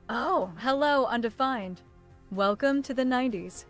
Oh, hello, undefined. Welcome to the 90s.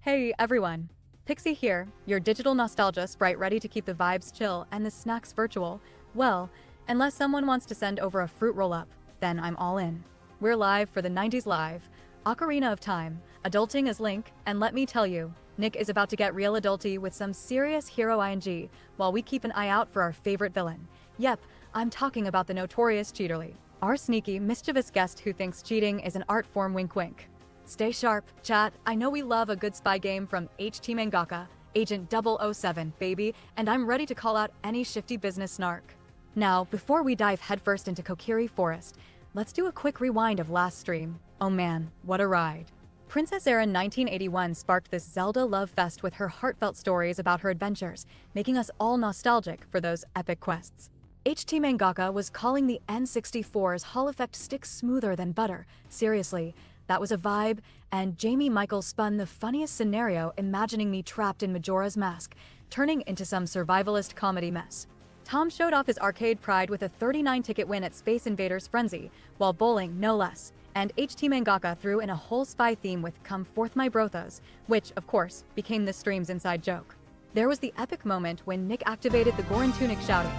Hey, everyone. Pixie here, your digital nostalgia sprite ready to keep the vibes chill and the snacks virtual. Well, unless someone wants to send over a fruit roll-up, then I'm all in. We're live for the 90s Live, Ocarina of Time, adulting as Link, and let me tell you, Nick is about to get real adulty with some serious hero ing, while we keep an eye out for our favorite villain. Yep, I'm talking about the notorious Cheaterly, our sneaky, mischievous guest who thinks cheating is an art form wink wink. Stay sharp, chat. I know we love a good spy game from HT Mangaka, Agent 007, baby, and I'm ready to call out any shifty business snark. Now, before we dive headfirst into Kokiri Forest, let's do a quick rewind of last stream. Oh man, what a ride. Princess Erin 1981 sparked this Zelda love fest with her heartfelt stories about her adventures, making us all nostalgic for those epic quests. HT Mangaka was calling the N64's Hall effect stick smoother than butter. Seriously, that was a vibe, and Jamie Michael spun the funniest scenario imagining me trapped in Majora's Mask, turning into some survivalist comedy mess. Tom showed off his arcade pride with a 39-ticket win at Space Invaders Frenzy, while bowling no less, and HT Mangaka threw in a whole spy theme with Come Forth My Brothos, which, of course, became this stream's inside joke. There was the epic moment when Nick activated the Goron Tunic shouting,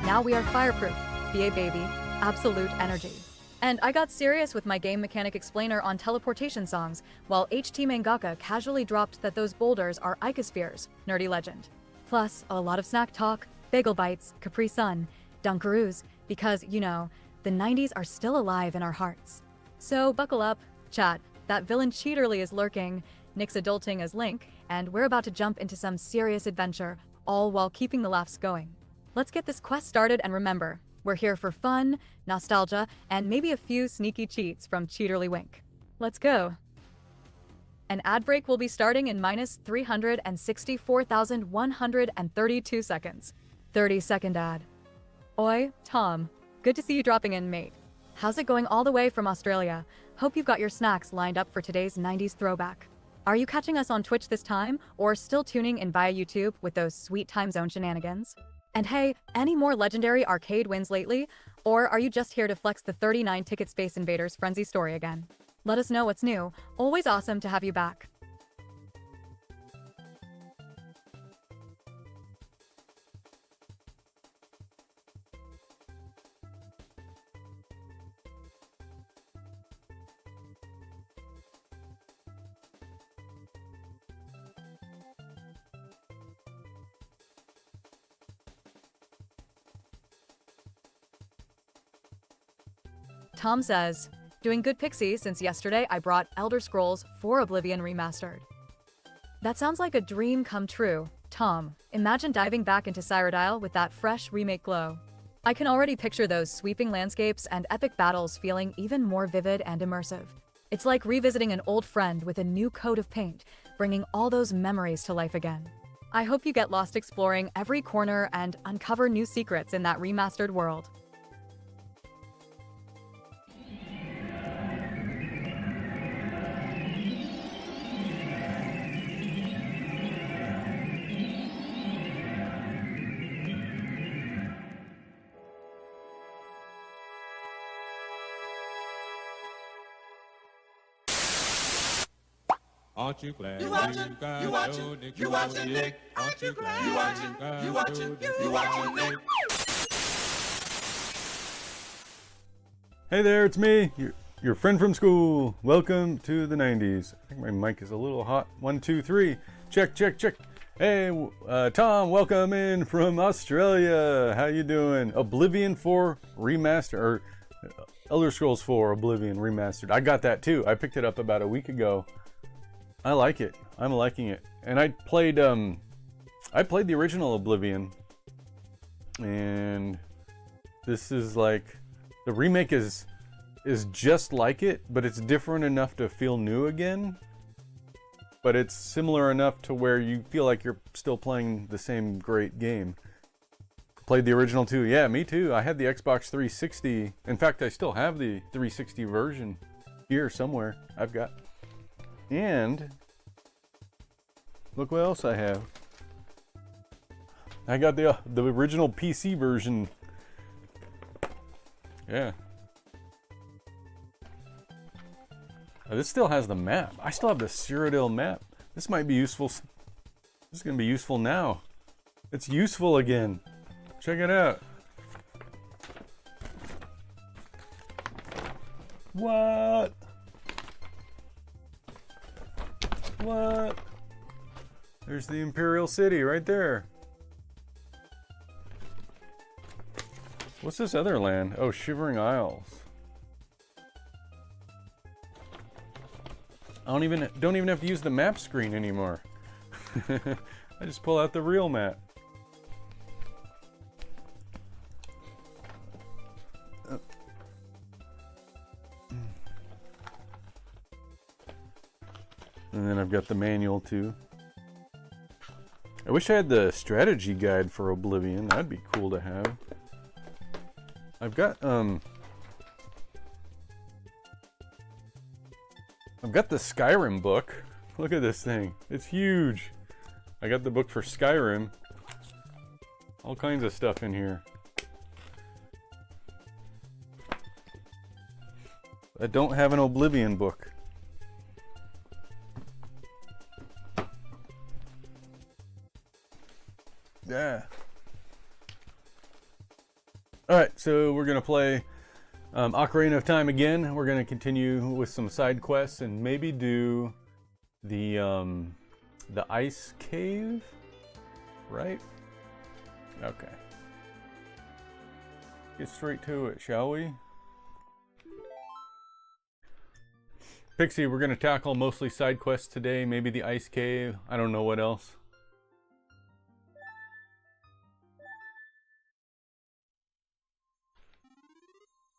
"Now we are fireproof, BA baby, absolute energy." And I got serious with my game mechanic explainer on teleportation songs, while HT Mangaka casually dropped that those boulders are icospheres, nerdy legend. Plus, a lot of snack talk, bagel bites, Capri Sun, Dunkaroos, because, you know, the 90s are still alive in our hearts. So buckle up, chat, that villain Cheaterly is lurking, Nick's adulting as Link, and we're about to jump into some serious adventure, all while keeping the laughs going. Let's get this quest started, and remember, we're here for fun, nostalgia, and maybe a few sneaky cheats from Cheaterly Wink. Let's go. An ad break will be starting in minus 364,132 seconds. 30-second ad. Oi, Tom. Good to see you dropping in, mate. How's it going all the way from Australia? Hope you've got your snacks lined up for today's 90s throwback. Are you catching us on Twitch this time, or still tuning in via YouTube with those sweet time zone shenanigans? And hey, any more legendary arcade wins lately? Or are you just here to flex the 39-ticket Space Invaders Frenzy story again? Let us know what's new. Always awesome to have you back. Tom says, doing good Pixie since yesterday I brought Elder Scrolls 4 Oblivion Remastered. That sounds like a dream come true. Tom, imagine diving back into Cyrodiil with that fresh remake glow. I can already picture those sweeping landscapes and epic battles feeling even more vivid and immersive. It's like revisiting an old friend with a new coat of paint, bringing all those memories to life again. I hope you get lost exploring every corner and uncover new secrets in that remastered world. Aren't you glad You watching, you watching, you watching Nick. Aren't you glad? You watching, you watching, you watching Nick. Hey there, it's me, your friend from school. Welcome to the 90s. I think my mic is a little hot. 1, 2, 3. Check, check, check. Hey, Tom, welcome in from Australia. How you doing? Oblivion 4 Remastered, or Elder Scrolls 4 Oblivion Remastered. I got that too. I picked it up about a week ago. I like it. I'm liking it. And I played the original Oblivion. And this is like, the remake is just like it, but it's different enough to feel new again. But it's similar enough to where you feel like you're still playing the same great game. Played the original too. Yeah, me too. I had the Xbox 360. In fact, I still have the 360 version here somewhere. I've got. And look what else I have. I got the original PC version. Yeah. This still has the map. I still have the Cyrodiil map. This might be useful. This is going to be useful now. It's useful again. Check it out. What? What? There's the Imperial City right there. What's this other land? Oh, Shivering Isles. I don't even have to use the map screen anymore. I just pull out the real map. And then I've got the manual too. I wish I had the strategy guide for Oblivion. That'd be cool to have. I've got the Skyrim book. Look at this thing. It's huge. I got the book for Skyrim. All kinds of stuff in here. I don't have an Oblivion book. Yeah. Alright, so we're going to play Ocarina of Time again. We're going to continue with some side quests and maybe do the ice cave, right? Okay. Get straight to it, shall we? Pixie, we're going to tackle mostly side quests today, maybe the ice cave. I don't know what else.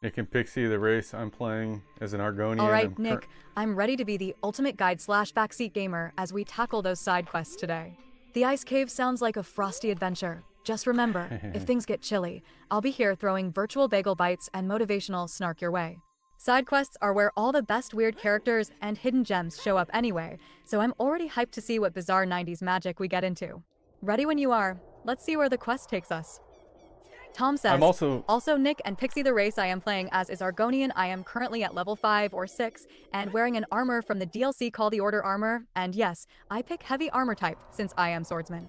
Nick and Pixie, the race I'm playing as an Argonian. All right, Nick, I'm ready to be the ultimate guide / backseat gamer as we tackle those side quests today. The ice cave sounds like a frosty adventure. Just remember, if things get chilly, I'll be here throwing virtual bagel bites and motivational snark your way. Side quests are where all the best weird characters and hidden gems show up anyway, so I'm already hyped to see what bizarre 90s magic we get into. Ready when you are. Let's see where the quest takes us. Tom says, I'm also Nick and Pixie the race I am playing as is Argonian. I am currently at level 5 or 6 and wearing an armor from the DLC Call the Order armor, and yes, I pick heavy armor type since I am swordsman.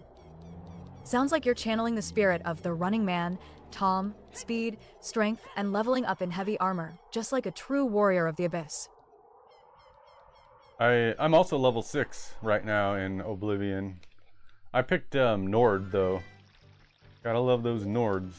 Sounds like you're channeling the spirit of the running man, Tom, speed, strength, and leveling up in heavy armor, just like a true warrior of the abyss. I'm also level 6 right now in Oblivion. I picked Nord though. Gotta love those Nords.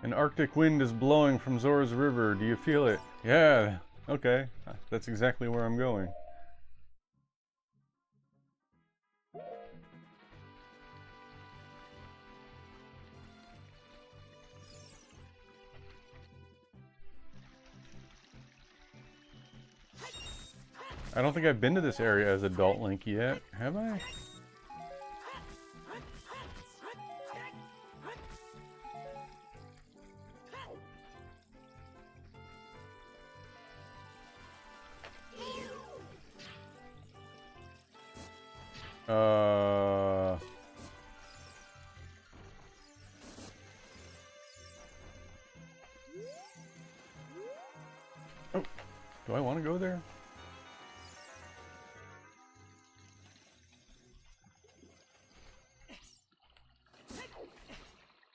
An Arctic wind is blowing from Zora's River. Do you feel it? Yeah. Okay. That's exactly where I'm going. I don't think I've been to this area as Adult Link yet. Have I? Oh, do I want to go there?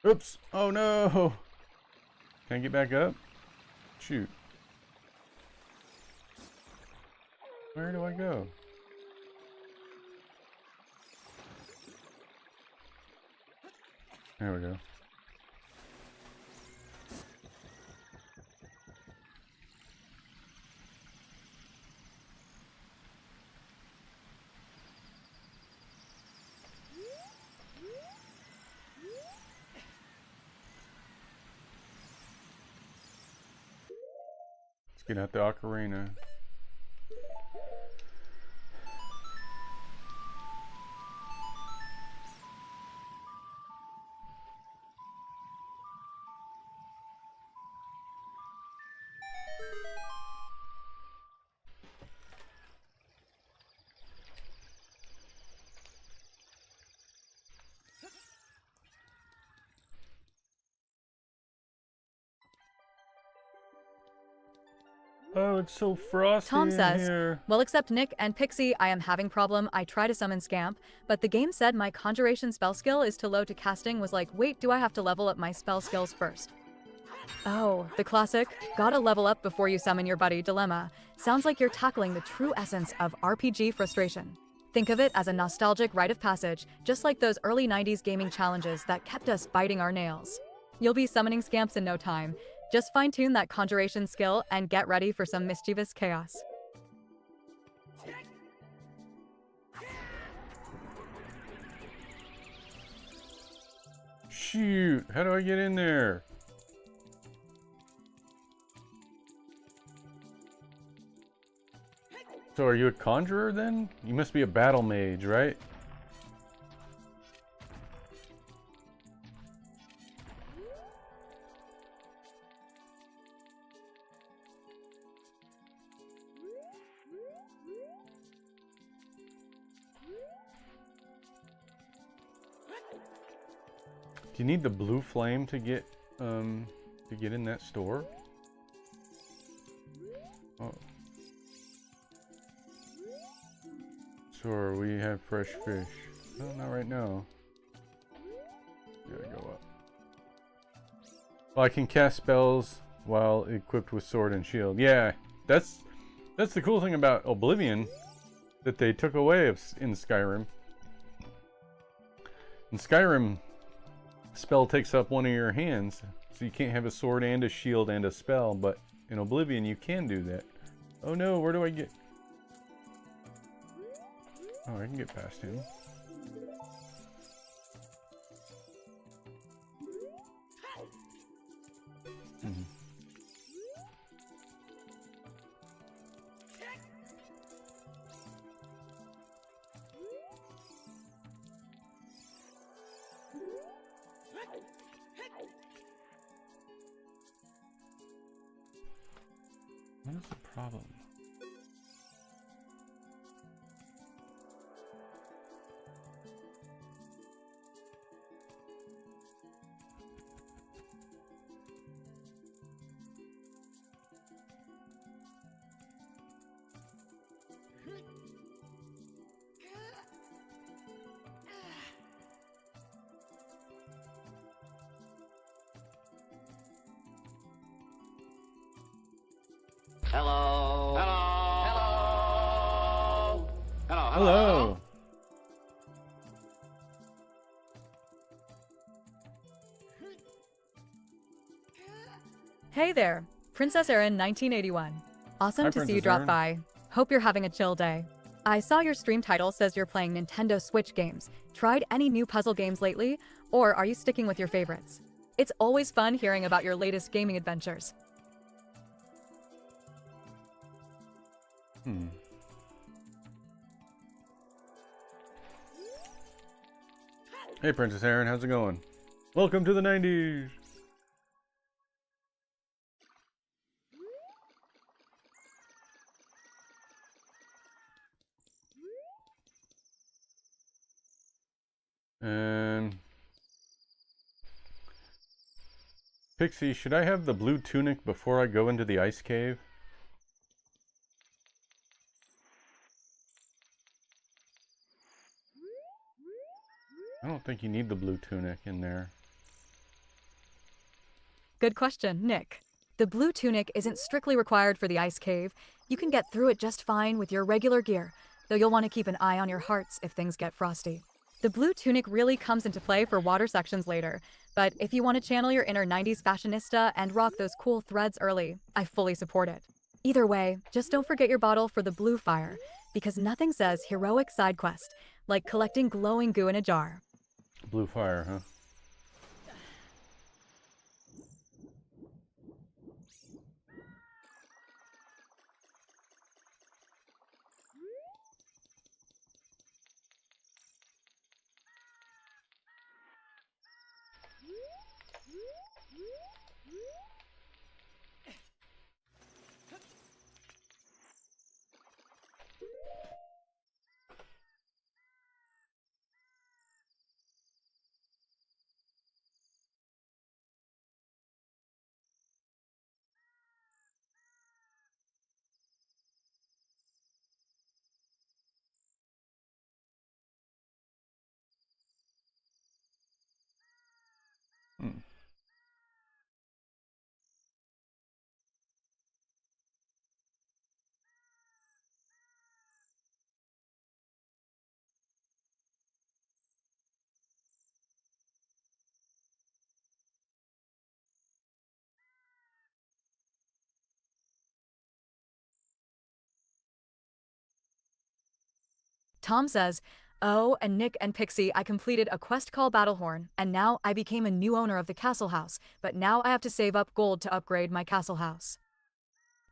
Oops! Oh no! Can I get back up? Shoot. Where do I go? There we go. Let's get out the Ocarina. Oh, it's so frosty Tom in says, here. well, except Nick and Pixie, I am having problem. I try to summon Scamp, but the game said my conjuration spell skill is too low to casting. Was like, wait, do I have to level up my spell skills first? Oh, the classic, gotta level up before you summon your buddy dilemma. Sounds like you're tackling the true essence of RPG frustration. Think of it as a nostalgic rite of passage, just like those early 90s gaming challenges that kept us biting our nails. You'll be summoning Scamps in no time. Just fine-tune that conjuration skill and get ready for some mischievous chaos. Shoot, how do I get in there? So are you a conjurer then? You must be a battle mage, right? Do you need the blue flame to get in that store? Oh. Sure, we have fresh fish. No, not right now. Gotta go up. Well, I can cast spells while equipped with sword and shield. Yeah, that's the cool thing about Oblivion that they took away in Skyrim. In Skyrim, spell takes up one of your hands, so you can't have a sword and a shield and a spell, but in Oblivion you can do that. Oh no, where do I get? Oh, I can get past him. Mm-hmm. What is the problem? Hello. Hello. Hello. Hello. Hello. Hey there, Princess Erin 1981. Awesome Hi, to see you Princess drop Erin. by. Hope you're having a chill day. I saw your stream title says you're playing Nintendo Switch games. Tried any new puzzle games lately, or are you sticking with your favorites? It's always fun hearing about your latest gaming adventures. Hey Princess Erin, how's it going? Welcome to the 90s! Pixie, should I have the blue tunic before I go into the ice cave? I don't think you need the blue tunic in there. Good question, Nick. The blue tunic isn't strictly required for the ice cave. You can get through it just fine with your regular gear, though you'll want to keep an eye on your hearts if things get frosty. The blue tunic really comes into play for water sections later, but if you want to channel your inner 90s fashionista and rock those cool threads early, I fully support it. Either way, just don't forget your bottle for the blue fire, because nothing says heroic side quest like collecting glowing goo in a jar. Blue fire, huh? Hmm. Tom says, "Oh, and Nick and Pixie, I completed a quest called Battlehorn, and now I became a new owner of the castle house, but now I have to save up gold to upgrade my castle house."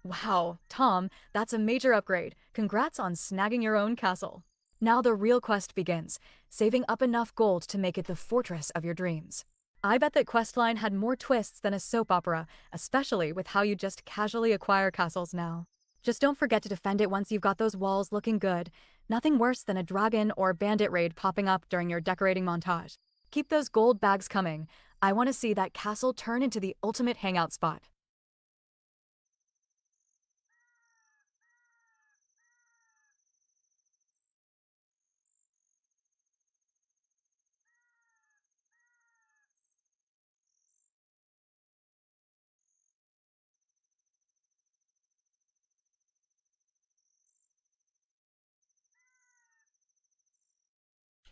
Wow, Tom, that's a major upgrade. Congrats on snagging your own castle. Now the real quest begins, saving up enough gold to make it the fortress of your dreams. I bet that questline had more twists than a soap opera, especially with how you just casually acquire castles now. Just don't forget to defend it once you've got those walls looking good. Nothing worse than a dragon or bandit raid popping up during your decorating montage. Keep those gold bags coming. I want to see that castle turn into the ultimate hangout spot.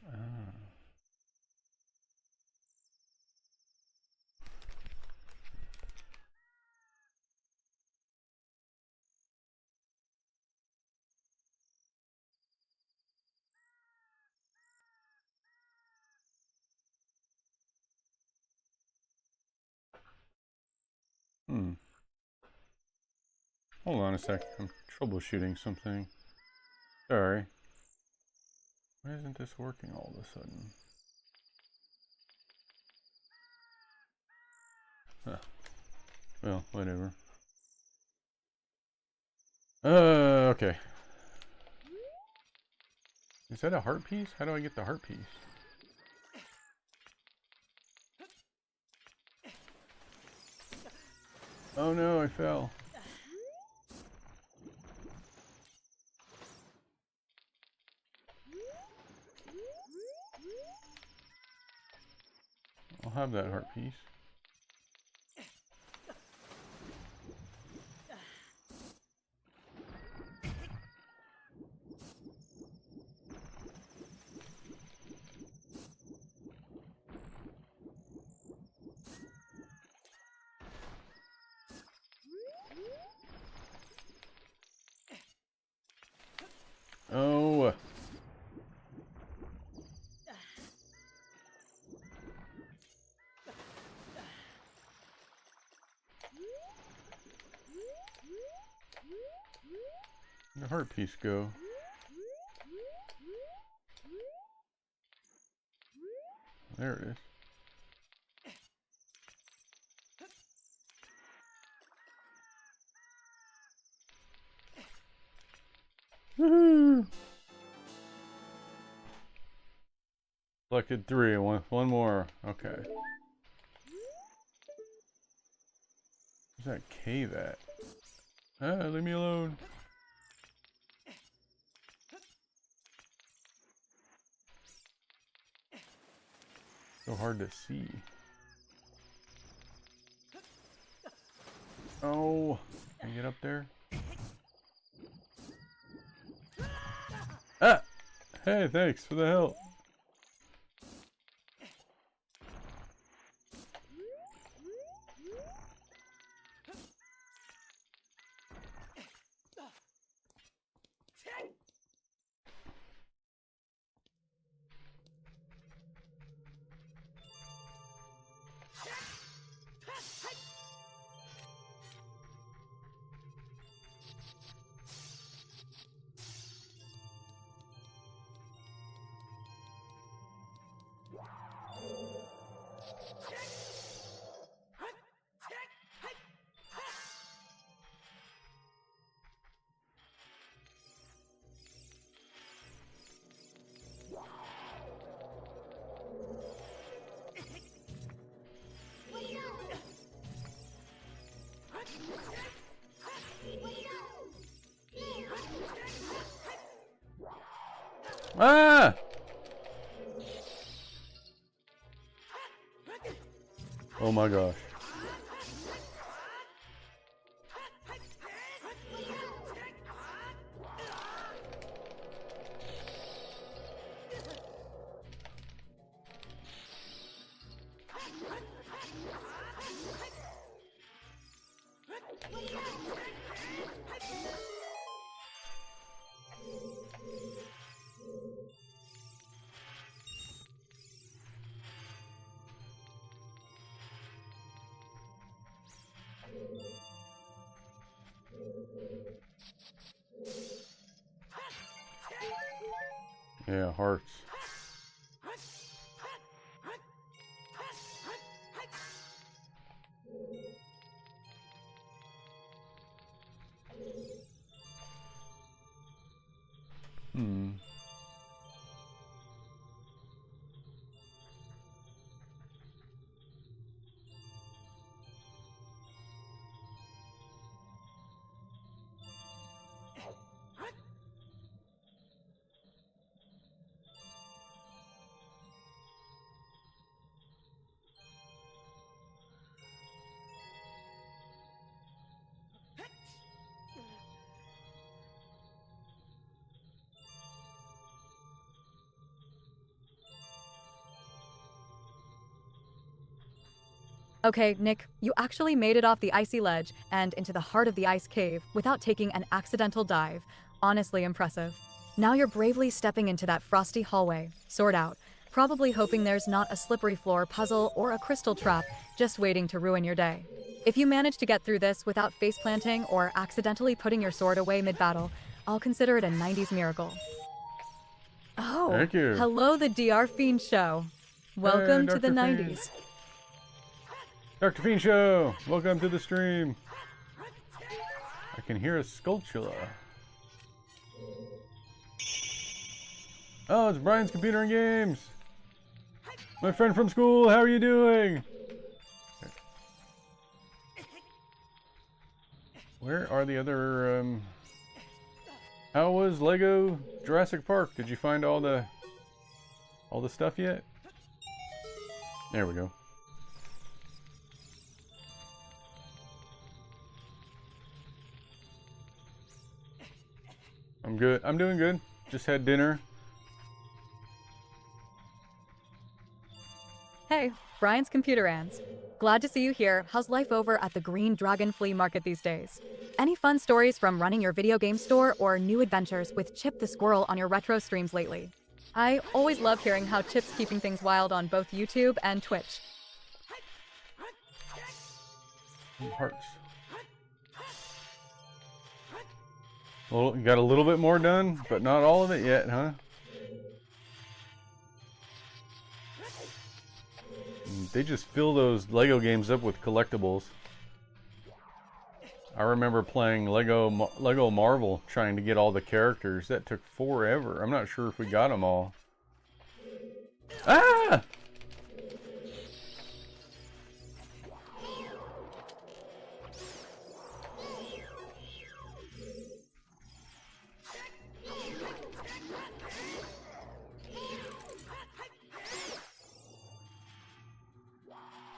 Ah. Hmm. Hold on a sec. I'm troubleshooting something. Sorry. Why isn't this working all of a sudden? Huh. Well, whatever. Okay. Is that a heart piece? How do I get the heart piece? Oh no, I fell. I'll have that heart piece. Oh. Where'd the heart piece go? There it is. Woohoo! Collected 3. One more. Okay. Where's that cave at? Ah, leave me alone. So hard to see. Oh, can I get up there? Ah! Hey, thanks for the help. Ah! Oh my gosh. Yeah, hearts. Hmm. Okay, Nick, you actually made it off the icy ledge and into the heart of the ice cave without taking an accidental dive. Honestly impressive. Now you're bravely stepping into that frosty hallway, sword out, probably hoping there's not a slippery floor puzzle or a crystal trap just waiting to ruin your day. If you manage to get through this without face planting or accidentally putting your sword away mid-battle, I'll consider it a 90s miracle. Oh, Thank you. hello the DR Fiend Show. Welcome to the Dr. Fiend. 90s. Dr. Fiend Show, welcome to the stream. I can hear a Skulltula. Oh, it's Brian's Computer and Games. My friend from school, how are you doing? Where are the other, how was Lego Jurassic Park? Did you find all the stuff yet? There we go. I'm good. I'm doing good. Just had dinner. Hey, Brian's Computer Ants. Glad to see you here. How's life over at the Green Dragon Flea Market these days? Any fun stories from running your video game store or new adventures with Chip the Squirrel on your retro streams lately? I always love hearing how Chip's keeping things wild on both YouTube and Twitch. Hearts. Well, you got a little bit more done, but not all of it yet, huh? They just fill those Lego games up with collectibles. I remember playing Lego Marvel, trying to get all the characters. That took forever. I'm not sure if we got them all. Ah!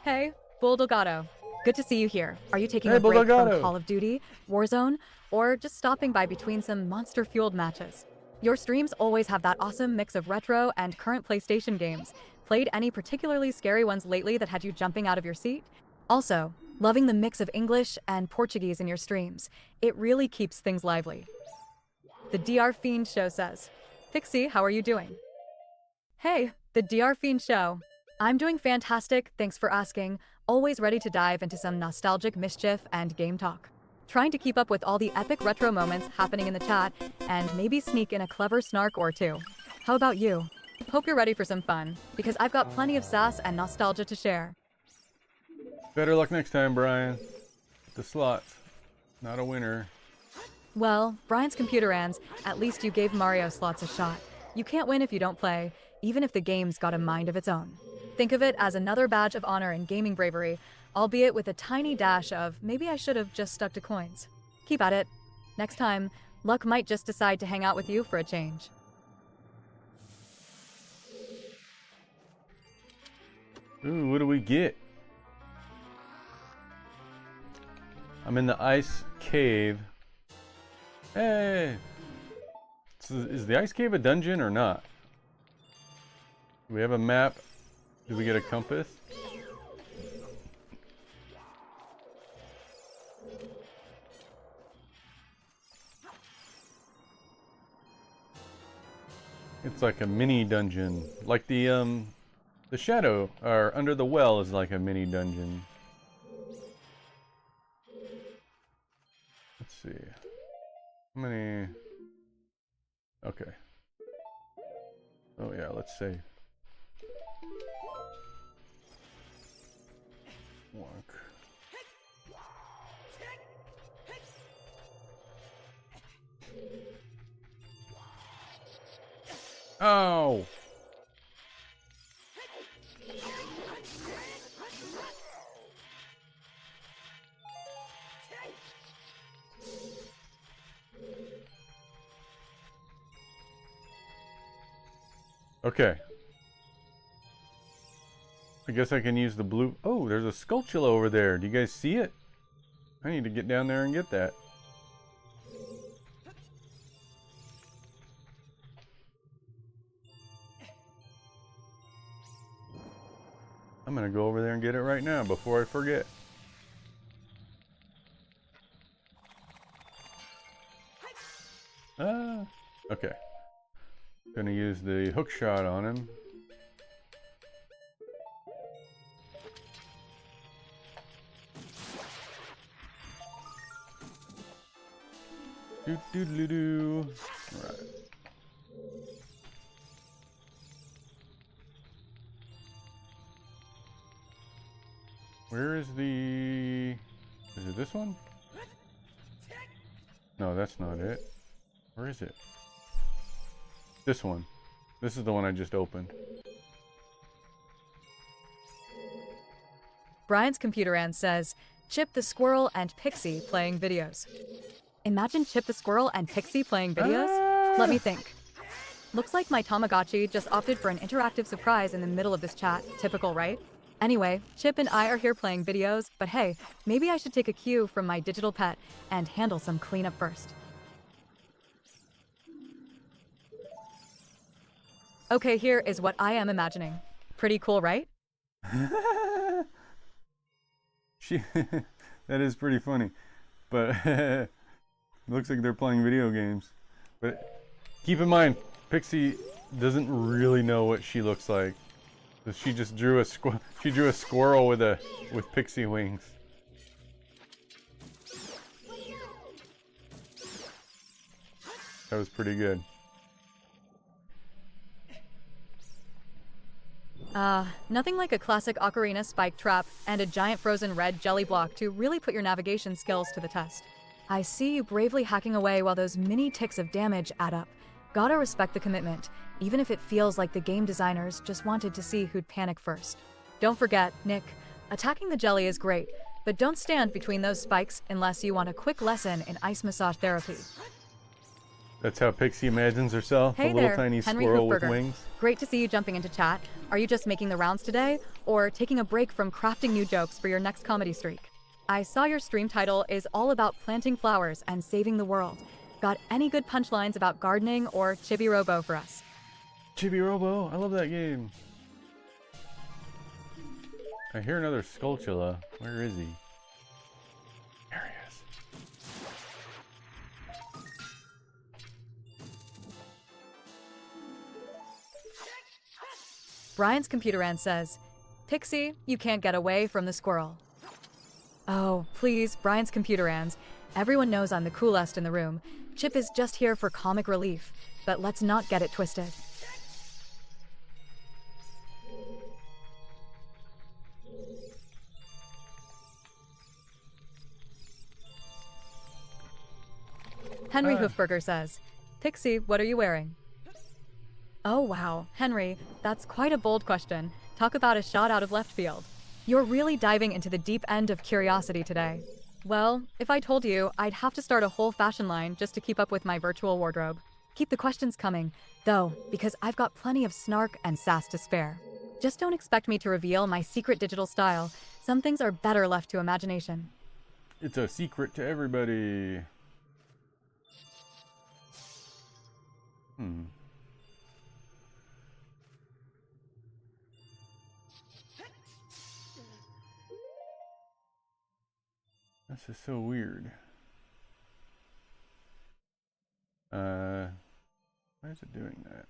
Hey, Bull Delgado. Good to see you here. Are you taking Hey, a break Bull from Delgado. Call of Duty, Warzone, or just stopping by between some monster-fueled matches? Your streams always have that awesome mix of retro and current PlayStation games. Played any particularly scary ones lately that had you jumping out of your seat? Also, loving the mix of English and Portuguese in your streams. It really keeps things lively. The DR Fiend Show says, Pixie, how are you doing? Hey, the DR Fiend Show. I'm doing fantastic, thanks for asking. Always ready to dive into some nostalgic mischief and game talk. Trying to keep up with all the epic retro moments happening in the chat, and maybe sneak in a clever snark or two. How about you? Hope you're ready for some fun, because I've got plenty of sass and nostalgia to share. Better luck next time, Brian. The slots. Not a winner. Well, Brian's computer ends. At least you gave Mario slots a shot. You can't win if you don't play, even if the game's got a mind of its own. Think of it as another badge of honor in gaming bravery, albeit with a tiny dash of maybe I should have just stuck to coins. Keep at it. Next time, luck might just decide to hang out with you for a change. Ooh, what do we get? I'm in the ice cave. Hey! So is the ice cave a dungeon or not? Do we have a map? Do we get a compass? It's like a mini dungeon. Like the shadow, or under the well is like a mini dungeon. Let's see. How many? Okay. Oh yeah, let's see. Walk. Oh! Okay. I guess I can use the blue. Oh, there's a Skulltula over there. Do you guys see it? I need to get down there and get that. I'm gonna go over there and get it right now before I forget. Okay. Gonna use the hook shot on him. Doo doo doo doo. All right. Where is the? Is it this one? No, that's not it. Where is it? This one. This is the one I just opened. Brian's computer end says, Chip the Squirrel and Pixie playing videos. Imagine Chip the Squirrel and Pixie playing videos? Let me think. Looks like my Tamagotchi just opted for an interactive surprise in the middle of this chat. Typical, right? Anyway, Chip and I are here playing videos, but hey, maybe I should take a cue from my digital pet and handle some cleanup first. Okay, here is what I am imagining. Pretty cool, right? That is pretty funny, but it looks like they're playing video games. But keep in mind, Pixie doesn't really know what she looks like. So she just drew a squirrel with pixie wings. That was pretty good. Nothing like a classic Ocarina spike trap and a giant frozen red jelly block to really put your navigation skills to the test. I see you bravely hacking away while those mini ticks of damage add up. Gotta respect the commitment, even if it feels like the game designers just wanted to see who'd panic first. Don't forget, Nick, attacking the jelly is great, but don't stand between those spikes unless you want a quick lesson in ice massage therapy. That's how Pixie imagines herself, Hey a little there, tiny Henry squirrel with Hoofberger. wings. Great to see you jumping into chat. Are you just making the rounds today, or taking a break from crafting new jokes for your next comedy streak? I saw your stream title is all about planting flowers and saving the world. Got any good punchlines about gardening or Chibi Robo for us? Chibi Robo, I love that game. I hear another Skulltula. Where is he? There he is. Brian's computer end says, Pixie, you can't get away from the squirrel. Oh, please, Brian's computer ends. Everyone knows I'm the coolest in the room. Chip is just here for comic relief, but let's not get it twisted. Henry Ah. Hoofberger says, Pixie, what are you wearing? Oh wow, Henry, that's quite a bold question. Talk about a shot out of left field. You're really diving into the deep end of curiosity today. Well, if I told you, I'd have to start a whole fashion line just to keep up with my virtual wardrobe. Keep the questions coming, though, because I've got plenty of snark and sass to spare. Just don't expect me to reveal my secret digital style. Some things are better left to imagination. It's a secret to everybody. This is so weird. Why is it doing that?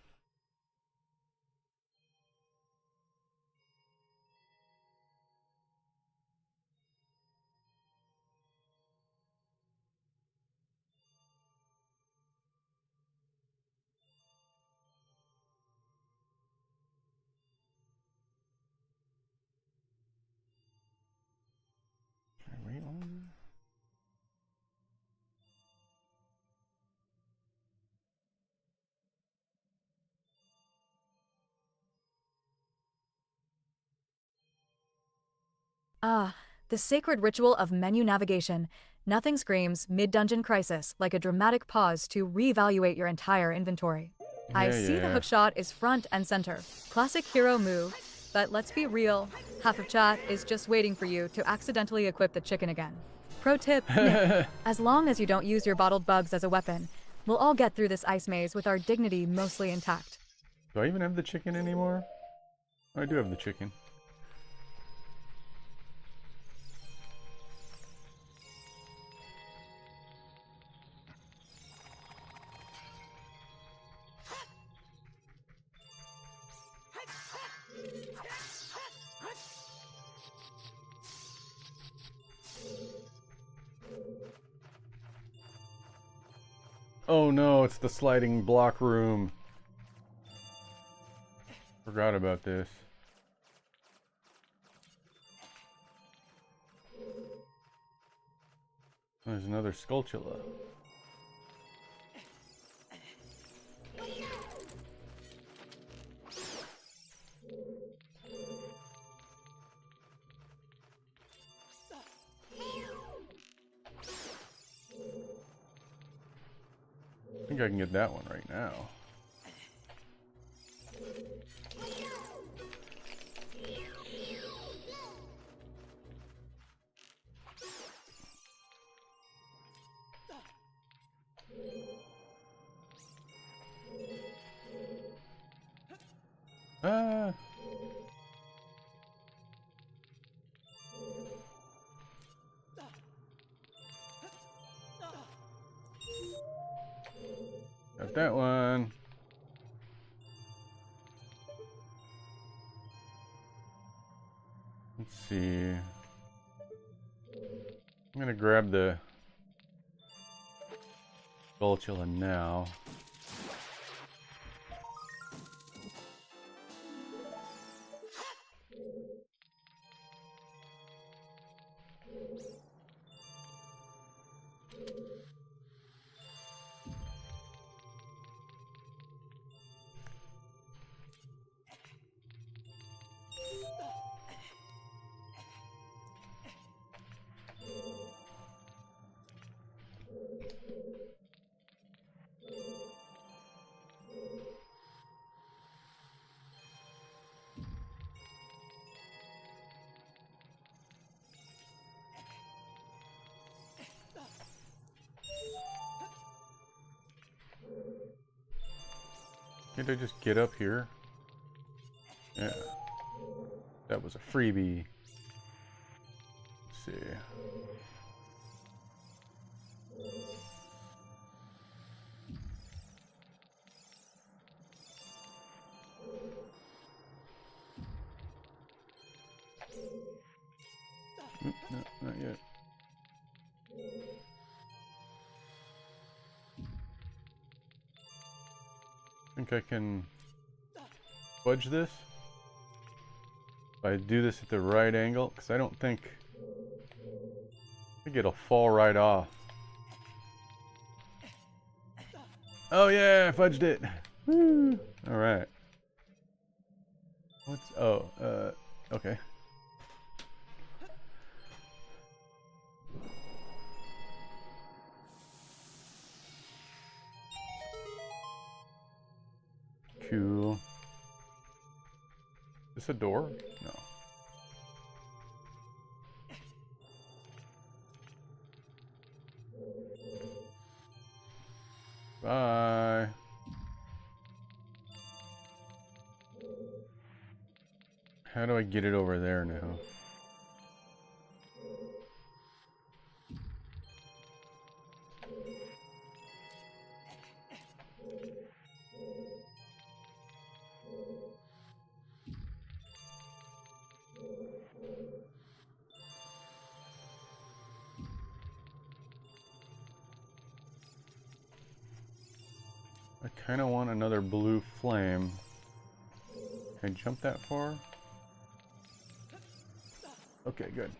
Should I wait longer? Ah, the sacred ritual of menu navigation. Nothing screams mid-dungeon crisis like a dramatic pause to reevaluate your entire inventory. I see the hookshot is front and center. Classic hero move, but let's be real, half of chat is just waiting for you to accidentally equip the chicken again. Pro tip, Nick, as long as you don't use your bottled bugs as a weapon, we'll all get through this ice maze with our dignity mostly intact. Do I even have the chicken anymore? Oh, I do have the chicken. Oh no, it's the sliding block room. Forgot about this. There's another Skulltula. I think I can get that one right now. Ah! Got that one. Let's see. I'm gonna grab the Skulltula now. Can't I just get up here? Yeah. That was a freebie. Let's see. Oop, no, not yet. Think I can fudge this? If I do this at the right angle, because I think it'll fall right off. Oh yeah, I fudged it. Woo. All right. What's okay. Cool. Is this a door? No. Bye. How do I get it over there now? I kind of want another blue flame. Can I jump that far? Okay, good.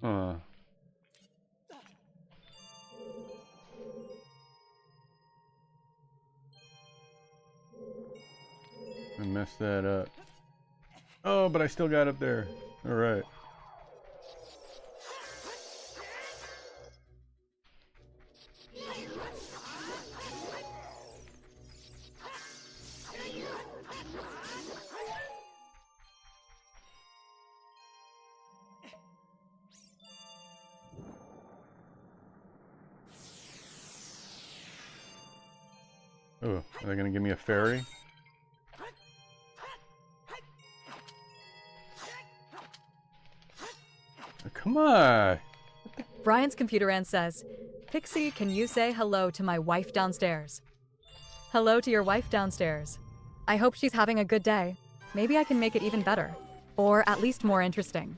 Huh. I messed that up. Oh, but I still got up there. All right. Oh, are they gonna give me a fairy? Oh, come on! Brian's computer end says, Pixie, can you say hello to my wife downstairs? Hello to your wife downstairs. I hope she's having a good day. Maybe I can make it even better. Or at least more interesting.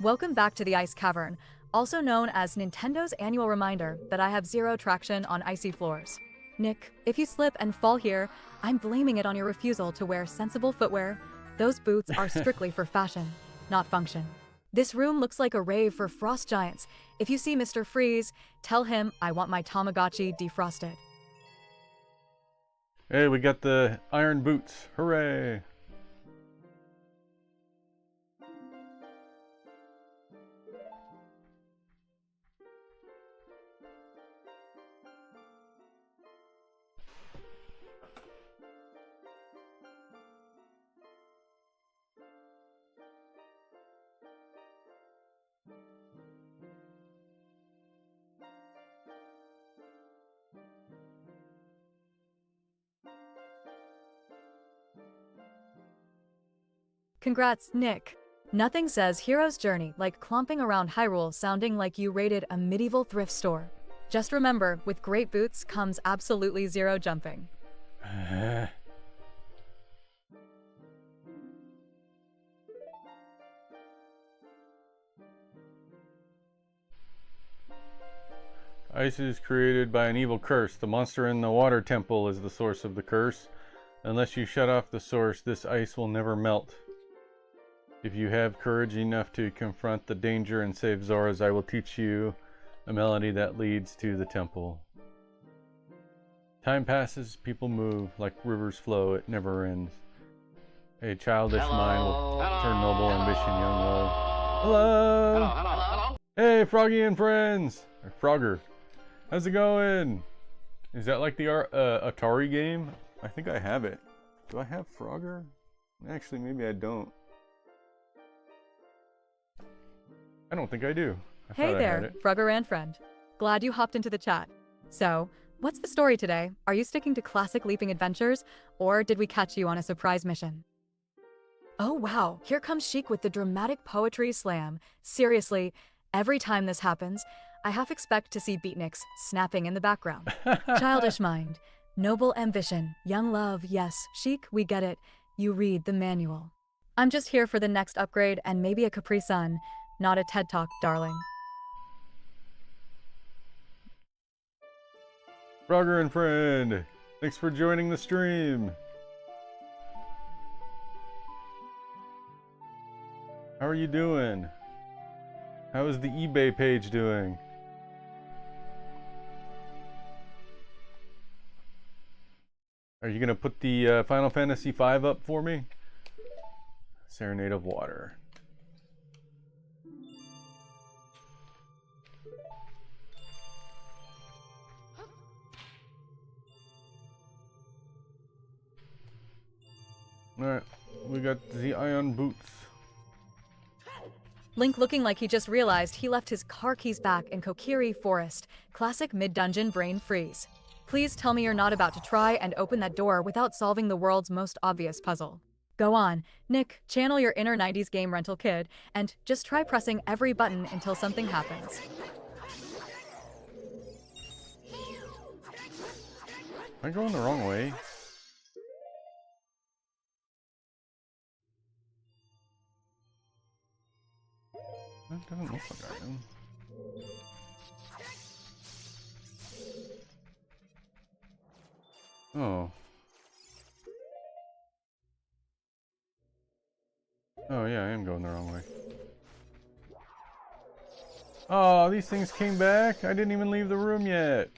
Welcome back to the Ice Cavern, also known as Nintendo's annual reminder that I have zero traction on icy floors. Nick, if you slip and fall here, I'm blaming it on your refusal to wear sensible footwear. Those boots are strictly for fashion, not function. This room looks like a rave for frost giants. If you see Mr. Freeze, tell him I want my Tamagotchi defrosted. Hey, we got the iron boots. Hooray! Congrats, Nick. Nothing says hero's journey like clomping around Hyrule sounding like you raided a medieval thrift store. Just remember, with great boots comes absolutely zero jumping. Ice is created by an evil curse. The monster in the water temple is the source of the curse. Unless you shut off the source, this ice will never melt. If you have courage enough to confront the danger and save Zoras, I will teach you a melody that leads to the temple. Time passes, people move, like rivers flow, it never ends. A childish mind will turn noble ambition, young love. Hello! Hello. Hey, Froggy and friends! Or Frogger. How's it going? Is that like the Atari game? I think I have it. Do I have Frogger? Actually, maybe I don't. I don't think I do. Hey there, Frogger and friend. Glad you hopped into the chat. So, what's the story today? Are you sticking to classic leaping adventures, or did we catch you on a surprise mission? Oh wow, here comes Sheik with the dramatic poetry slam. Seriously, every time this happens, I half expect to see beatniks snapping in the background. Childish mind, noble ambition, young love, yes, Sheik, we get it. You read the manual. I'm just here for the next upgrade and maybe a Capri Sun, not a TED Talk, darling. Frogger and friend, thanks for joining the stream. How are you doing? How is the eBay page doing? Are you gonna put the Final Fantasy V up for me? Serenade of Water. Alright, we got the iron boots. Link looking like he just realized he left his car keys back in Kokiri Forest. Classic mid-dungeon brain freeze. Please tell me you're not about to try and open that door without solving the world's most obvious puzzle. Go on, Nick, channel your inner 90s game rental kid, and just try pressing every button until something happens. Am I going the wrong way? That doesn't look like I am. Oh. Oh yeah, I am going the wrong way. Oh, these things came back? I didn't even leave the room yet.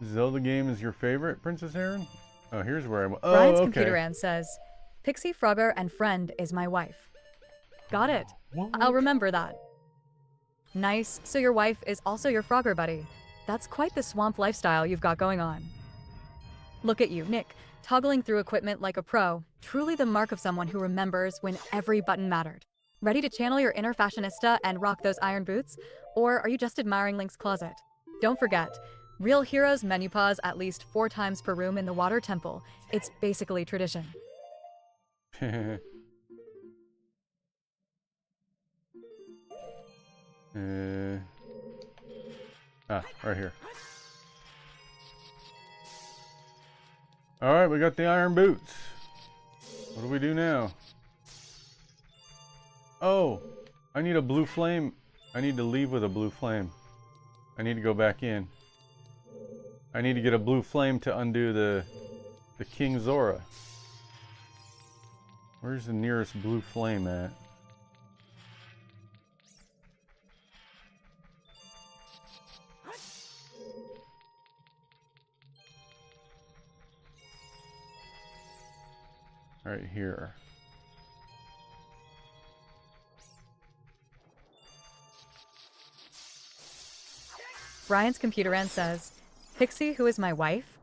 Zelda game is your favorite, Princess Aaron? Oh, here's where I'm. Oh, Brian's okay. computer Ann says, Pixie Frogger and friend is my wife. Got it. What? I'll remember that. Nice, so your wife is also your Frogger buddy. That's quite the swamp lifestyle you've got going on. Look at you, Nick, toggling through equipment like a pro, truly the mark of someone who remembers when every button mattered. Ready to channel your inner fashionista and rock those iron boots? Or are you just admiring Link's closet? Don't forget, real heroes menopause at least 4 times per room in the water temple. It's basically tradition. Right here. Alright, we got the iron boots. What do we do now? Oh, I need a blue flame. I need to leave with a blue flame. I need to go back in. I need to get a blue flame to undo the King Zora. Where's the nearest blue flame at? Right here. Brian's computer Ann says, Pixie, who is my wife?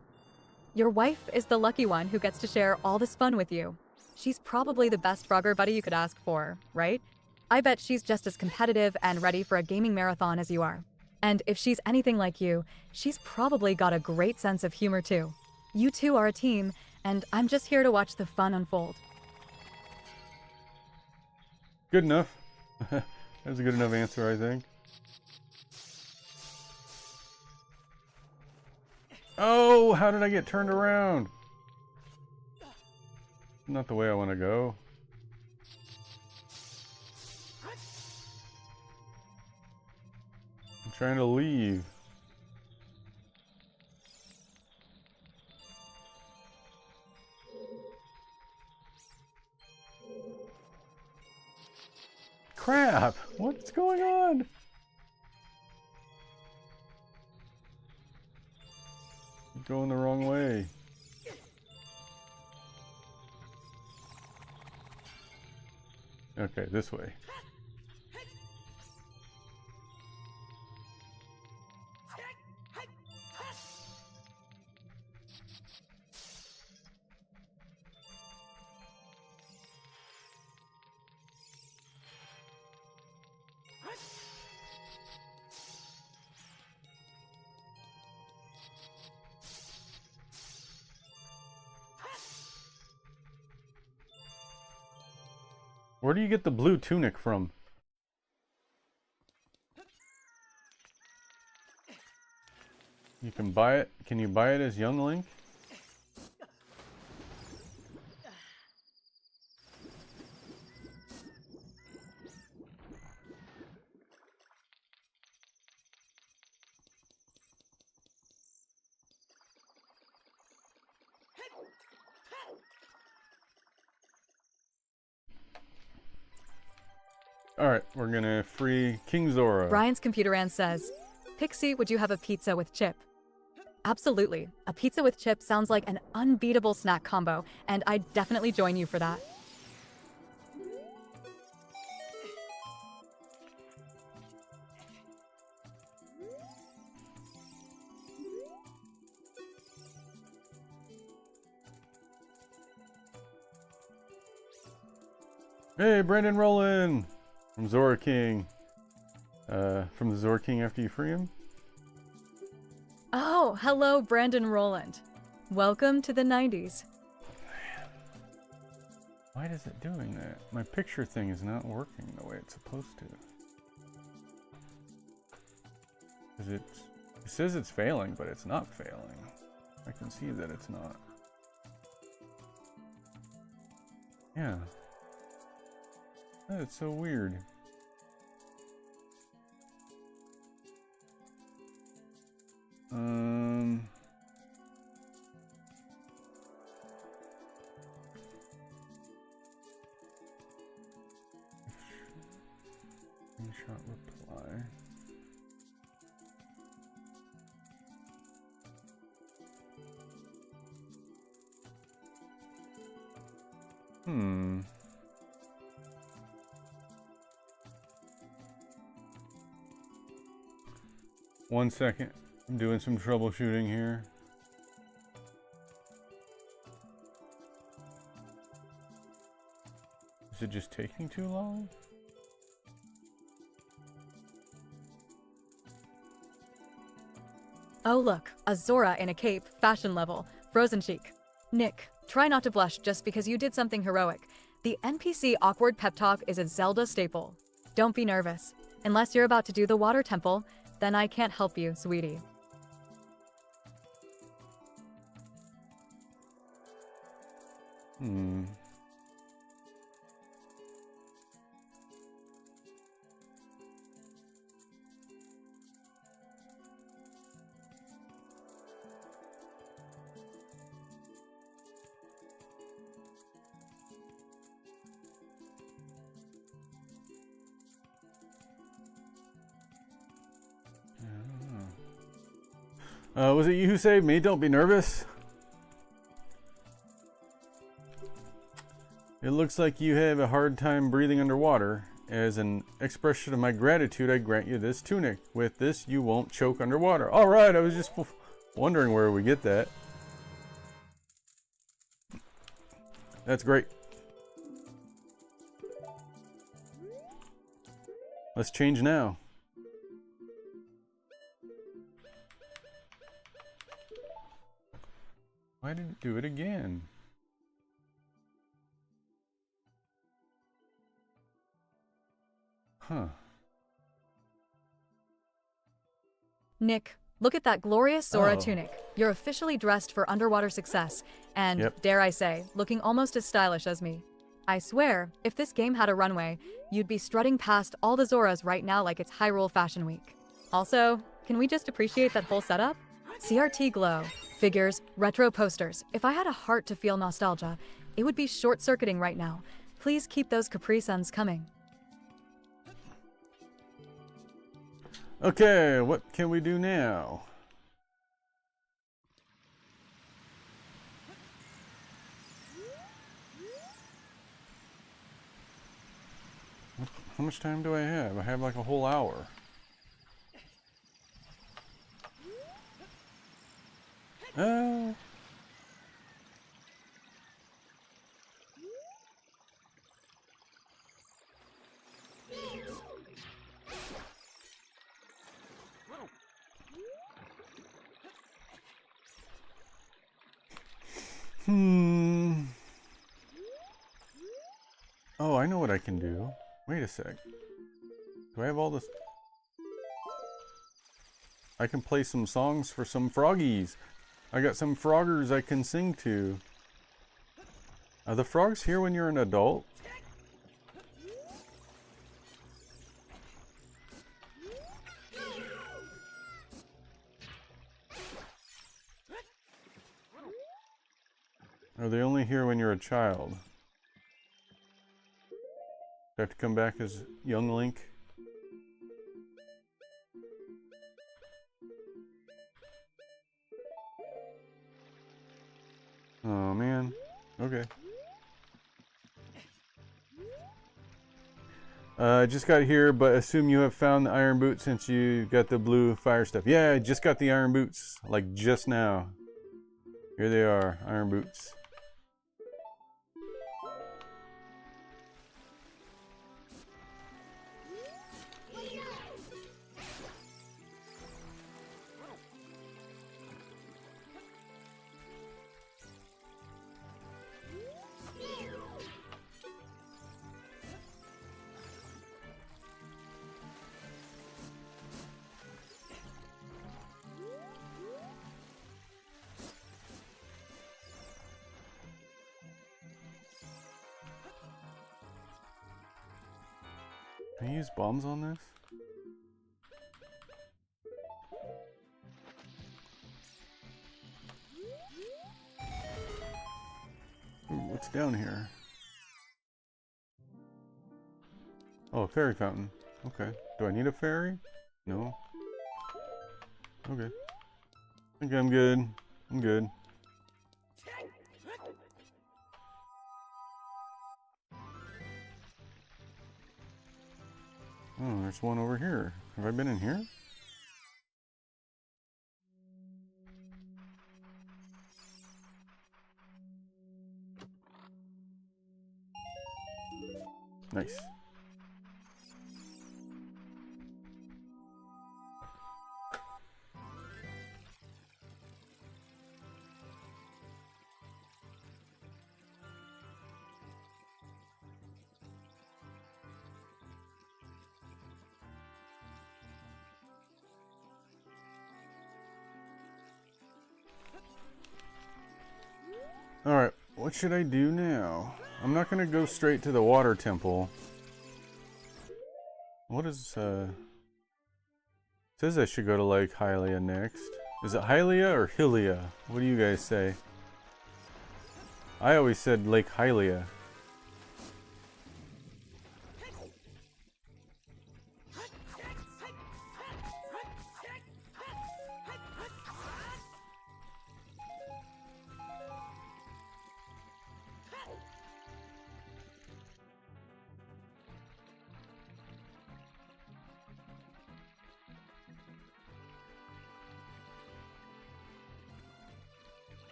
Your wife is the lucky one who gets to share all this fun with you. She's probably the best Frogger buddy you could ask for, right? I bet she's just as competitive and ready for a gaming marathon as you are. And if she's anything like you, she's probably got a great sense of humor too. You two are a team, and I'm just here to watch the fun unfold. Good enough. That's a good enough answer, I think. Oh, how did I get turned around? Not the way I want to go. I'm trying to leave. crap! What's going on? I'm going the wrong way. Okay, this way. Where do you get the blue tunic from? You can buy it. Can you buy it as young Link? Alright, we're gonna free King Zora. Brian's computer Ann says, Pixie, would you have a pizza with chip? Absolutely. A pizza with chip sounds like an unbeatable snack combo, and I'd definitely join you for that. Hey, Brandon Rowland! From Zora King. From the Zora King after you free him? Oh, hello, Brandon Rowland. Welcome to the 90s. Why is it doing that? My picture thing is not working the way it's supposed to. 'Cause it says it's failing, but it's not failing. I can see that it's not. Yeah. That's so weird. Screenshot reply. One second. I'm doing some troubleshooting here. Is it just taking too long? Oh look, a Zora in a cape, fashion level, frozen chic. Nick, try not to blush just because you did something heroic. The NPC awkward pep talk is a Zelda staple. Don't be nervous. Unless you're about to do the water temple, then I can't help you, sweetie. Was it you who saved me? Don't be nervous. It looks like you have a hard time breathing underwater. As an expression of my gratitude, I grant you this tunic. With this, you won't choke underwater. Alright, I was just wondering where we get that. That's great. Let's change now. Why didn't it do it again? Huh. Nick, look at that glorious Zora Oh. tunic. You're officially dressed for underwater success, and, Yep. dare I say, looking almost as stylish as me. I swear, if this game had a runway, you'd be strutting past all the Zoras right now like it's Hyrule Fashion Week. Also, can we just appreciate that whole setup? CRT glow, figures, retro posters. If I had a heart to feel nostalgia, it would be short-circuiting right now. Please keep those Capri Suns coming. Okay, what can we do now? How much time do I have? I have like a whole hour. Uh, Oh, I know what I can do. Wait a sec. Do I have all this? I can play some songs for some froggies. I got some froggers I can sing to. Are the frogs here when you're an adult? Are they only here when you're a child? Do I have to come back as young Link? Oh man. Okay. I just got here, but assume you have found the iron boots since you got the blue fire stuff. Yeah, I just got the iron boots, like just now. Here they are, iron boots. Can I use bombs on this? Ooh, what's down here? Oh, a fairy fountain. Okay. Do I need a fairy? No. Okay. I think I'm good. I'm good. Oh, there's one over here. Have I been in here? Nice. Alright, what should I do now? I'm not gonna go straight to the water temple. What is, it says I should go to Lake Hylia next. Is it Hylia or Hylia? What do you guys say? I always said Lake Hylia.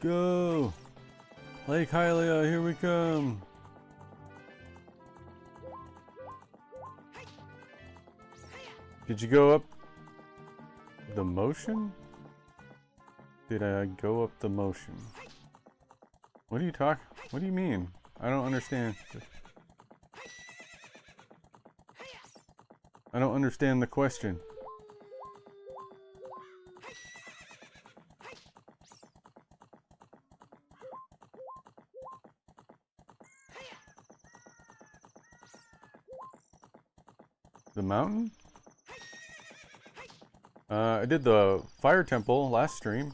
Go! Lake Hylia, here we come! Did you go up the motion? Did I go up the motion? What are you talking? What do you mean? I don't understand. I don't understand the question. mountain? I did the fire temple last stream.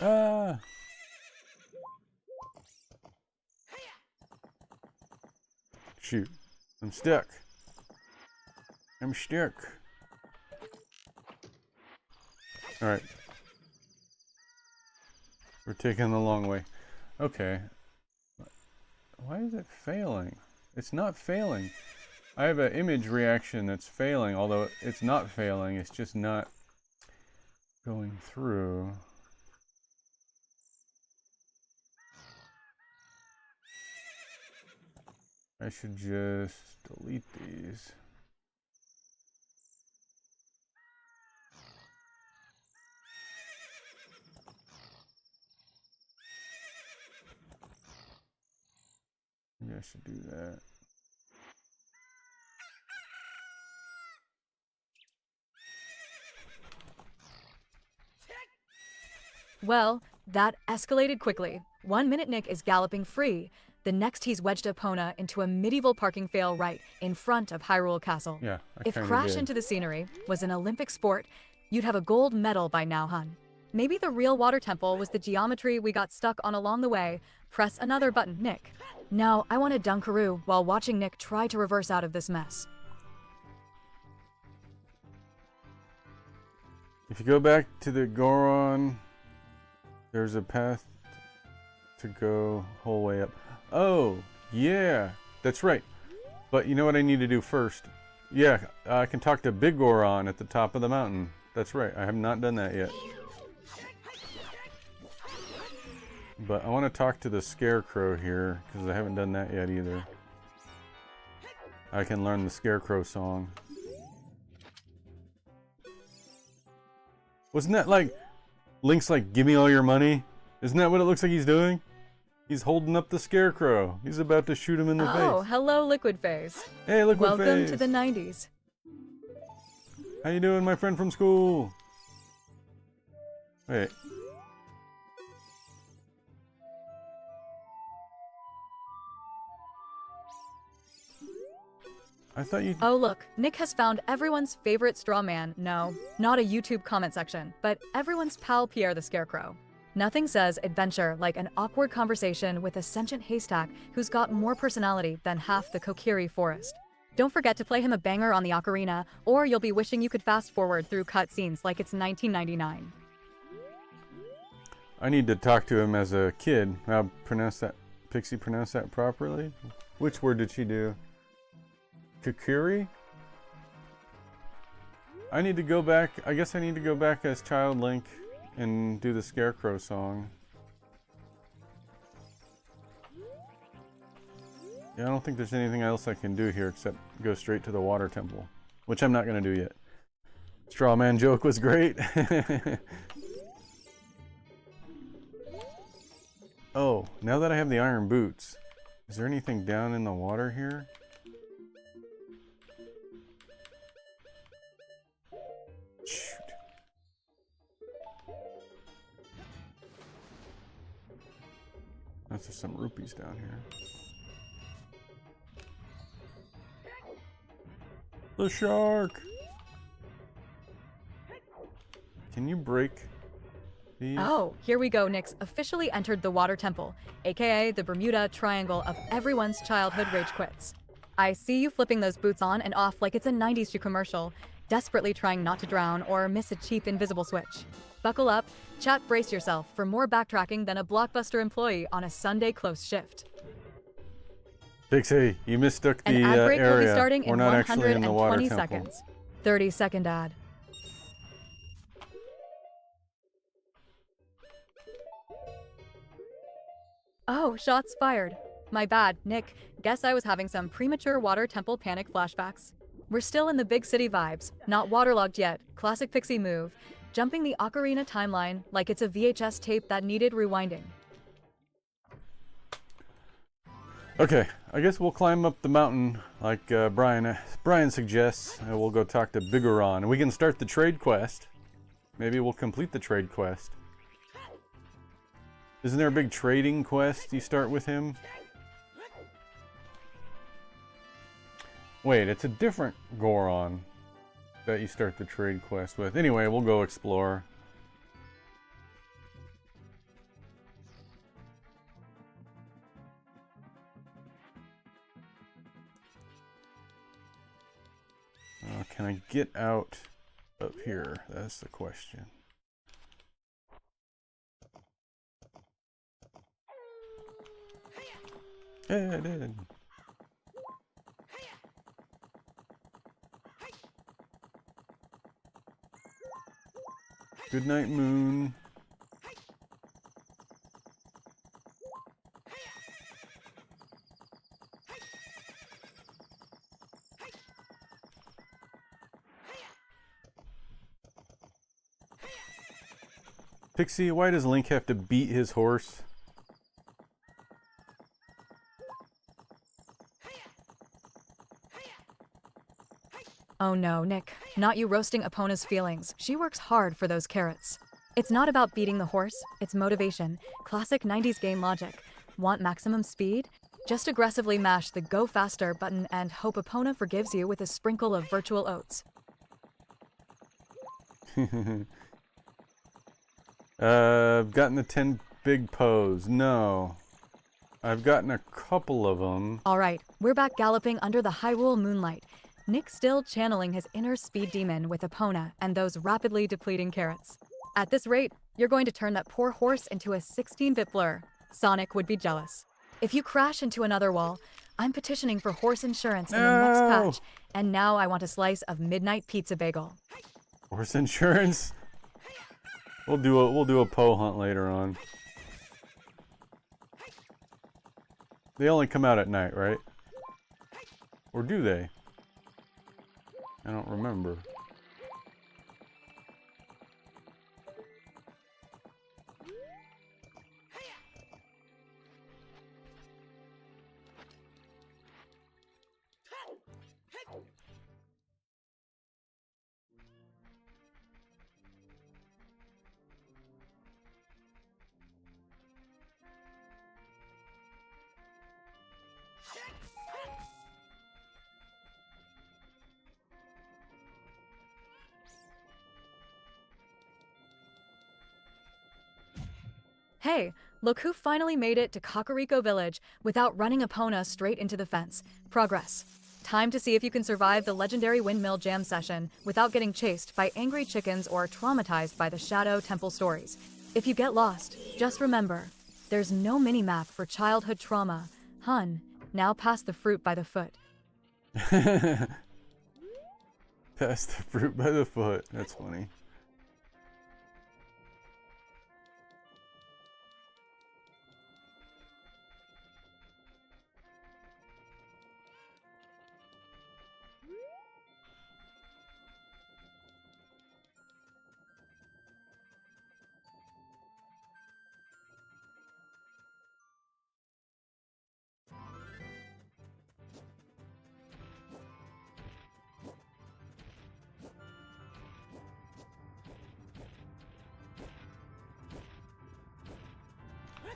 Ah! Shoot. I'm stuck. I'm stuck. Alright. We're taking the long way. Okay. Why is it failing? It's not failing. I have an image reaction that's failing, although it's not failing, it's just not going through. I should just delete these. Maybe I should do that. Well, that escalated quickly. 1 minute Nick is galloping free. The next he's wedged Epona into a medieval parking fail right in front of Hyrule Castle. Yeah, If crash into the scenery was an Olympic sport, you'd have a gold medal by now, hun. Maybe the real water temple was the geometry we got stuck on along the way. Press another button, Nick. Now, I want to Dunkaroo while watching Nick try to reverse out of this mess. If you go back to the Goron, there's a path to go whole way up. Oh, yeah, that's right. But you know what I need to do first? Yeah, I can talk to Big Goron at the top of the mountain. That's right, I have not done that yet. But I want to talk to the Scarecrow here, because I haven't done that yet either. I can learn the Scarecrow song. Wasn't that like Link's like, give me all your money? Isn't that what it looks like he's doing? He's holding up the Scarecrow. He's about to shoot him in the face. Oh, hello, Liquid Phase. Hey, Liquid Phase. Welcome to the 90s. How you doing, my friend from school? Wait. I thought you... Oh look, Nick has found everyone's favorite straw man. No, not a YouTube comment section, but everyone's pal Pierre the Scarecrow. Nothing says adventure like an awkward conversation with a sentient haystack who's got more personality than half the Kokiri forest. Don't forget to play him a banger on the Ocarina, or you'll be wishing you could fast forward through cutscenes like it's 1999. I need to talk to him as a kid. I'll pronounce that... Pixie pronounce that properly? Which word did she do? Kokiri? I need to go back... I guess I need to go back as Child Link and do the Scarecrow song. Yeah, I don't think there's anything else I can do here except go straight to the water temple, which I'm not going to do yet. Straw man joke was great. Oh, now that I have the iron boots, is there anything down in the water here? Shoot. That's just some rupees down here. The shark! Can you break these? Oh, here we go. Nick's officially entered the Water Temple, aka the Bermuda Triangle of everyone's childhood rage quits. I see you flipping those boots on and off like it's a 90s shoe commercial, desperately trying not to drown or miss a cheap invisible switch. Buckle up, chat, brace yourself for more backtracking than a Blockbuster employee on a Sunday close shift. Pixie, you mistook the An ad break will be area. starting We're in not actually in the water 120 temple. seconds. 30-second ad. Oh, shots fired. My bad, Nick. Guess I was having some premature water temple panic flashbacks. We're still in the big city vibes, not waterlogged yet. Classic Pixie move. Jumping the Ocarina timeline like it's a VHS tape that needed rewinding. Okay, I guess we'll climb up the mountain like Brian suggests, and we'll go talk to Bigoron, and we can start the trade quest. Maybe we'll complete the trade quest. Isn't there a big trading quest you start with him? Wait, it's a different Goron that you start the trade quest with. Anyway, we'll go explore. Can I get out up here? That's the question. Yeah, I did. Good night, moon. Pixie, why does Link have to beat his horse? Oh no, Nick. Not you roasting Epona's feelings. She works hard for those carrots. It's not about beating the horse, it's motivation. Classic 90s game logic. Want maximum speed? Just aggressively mash the Go Faster button and hope Epona forgives you with a sprinkle of virtual oats. I've gotten the 10 big pose. No. I've gotten a couple of them. Alright, we're back galloping under the Hyrule moonlight. Nick still channeling his inner speed demon with Epona and those rapidly depleting carrots. At this rate, you're going to turn that poor horse into a 16-bit blur. Sonic would be jealous. If you crash into another wall, I'm petitioning for horse insurance in the next patch, and now I want a slice of midnight pizza bagel. Horse insurance? We'll do a Poe hunt later on. They only come out at night, right? Or do they? I don't remember. Hey, look who finally made it to Kakariko Village without running Epona straight into the fence. Progress. Time to see if you can survive the legendary windmill jam session without getting chased by angry chickens or traumatized by the Shadow Temple stories. If you get lost, just remember, there's no mini-map for childhood trauma. Hun, now pass the fruit by the foot. Pass the fruit by the foot. That's funny.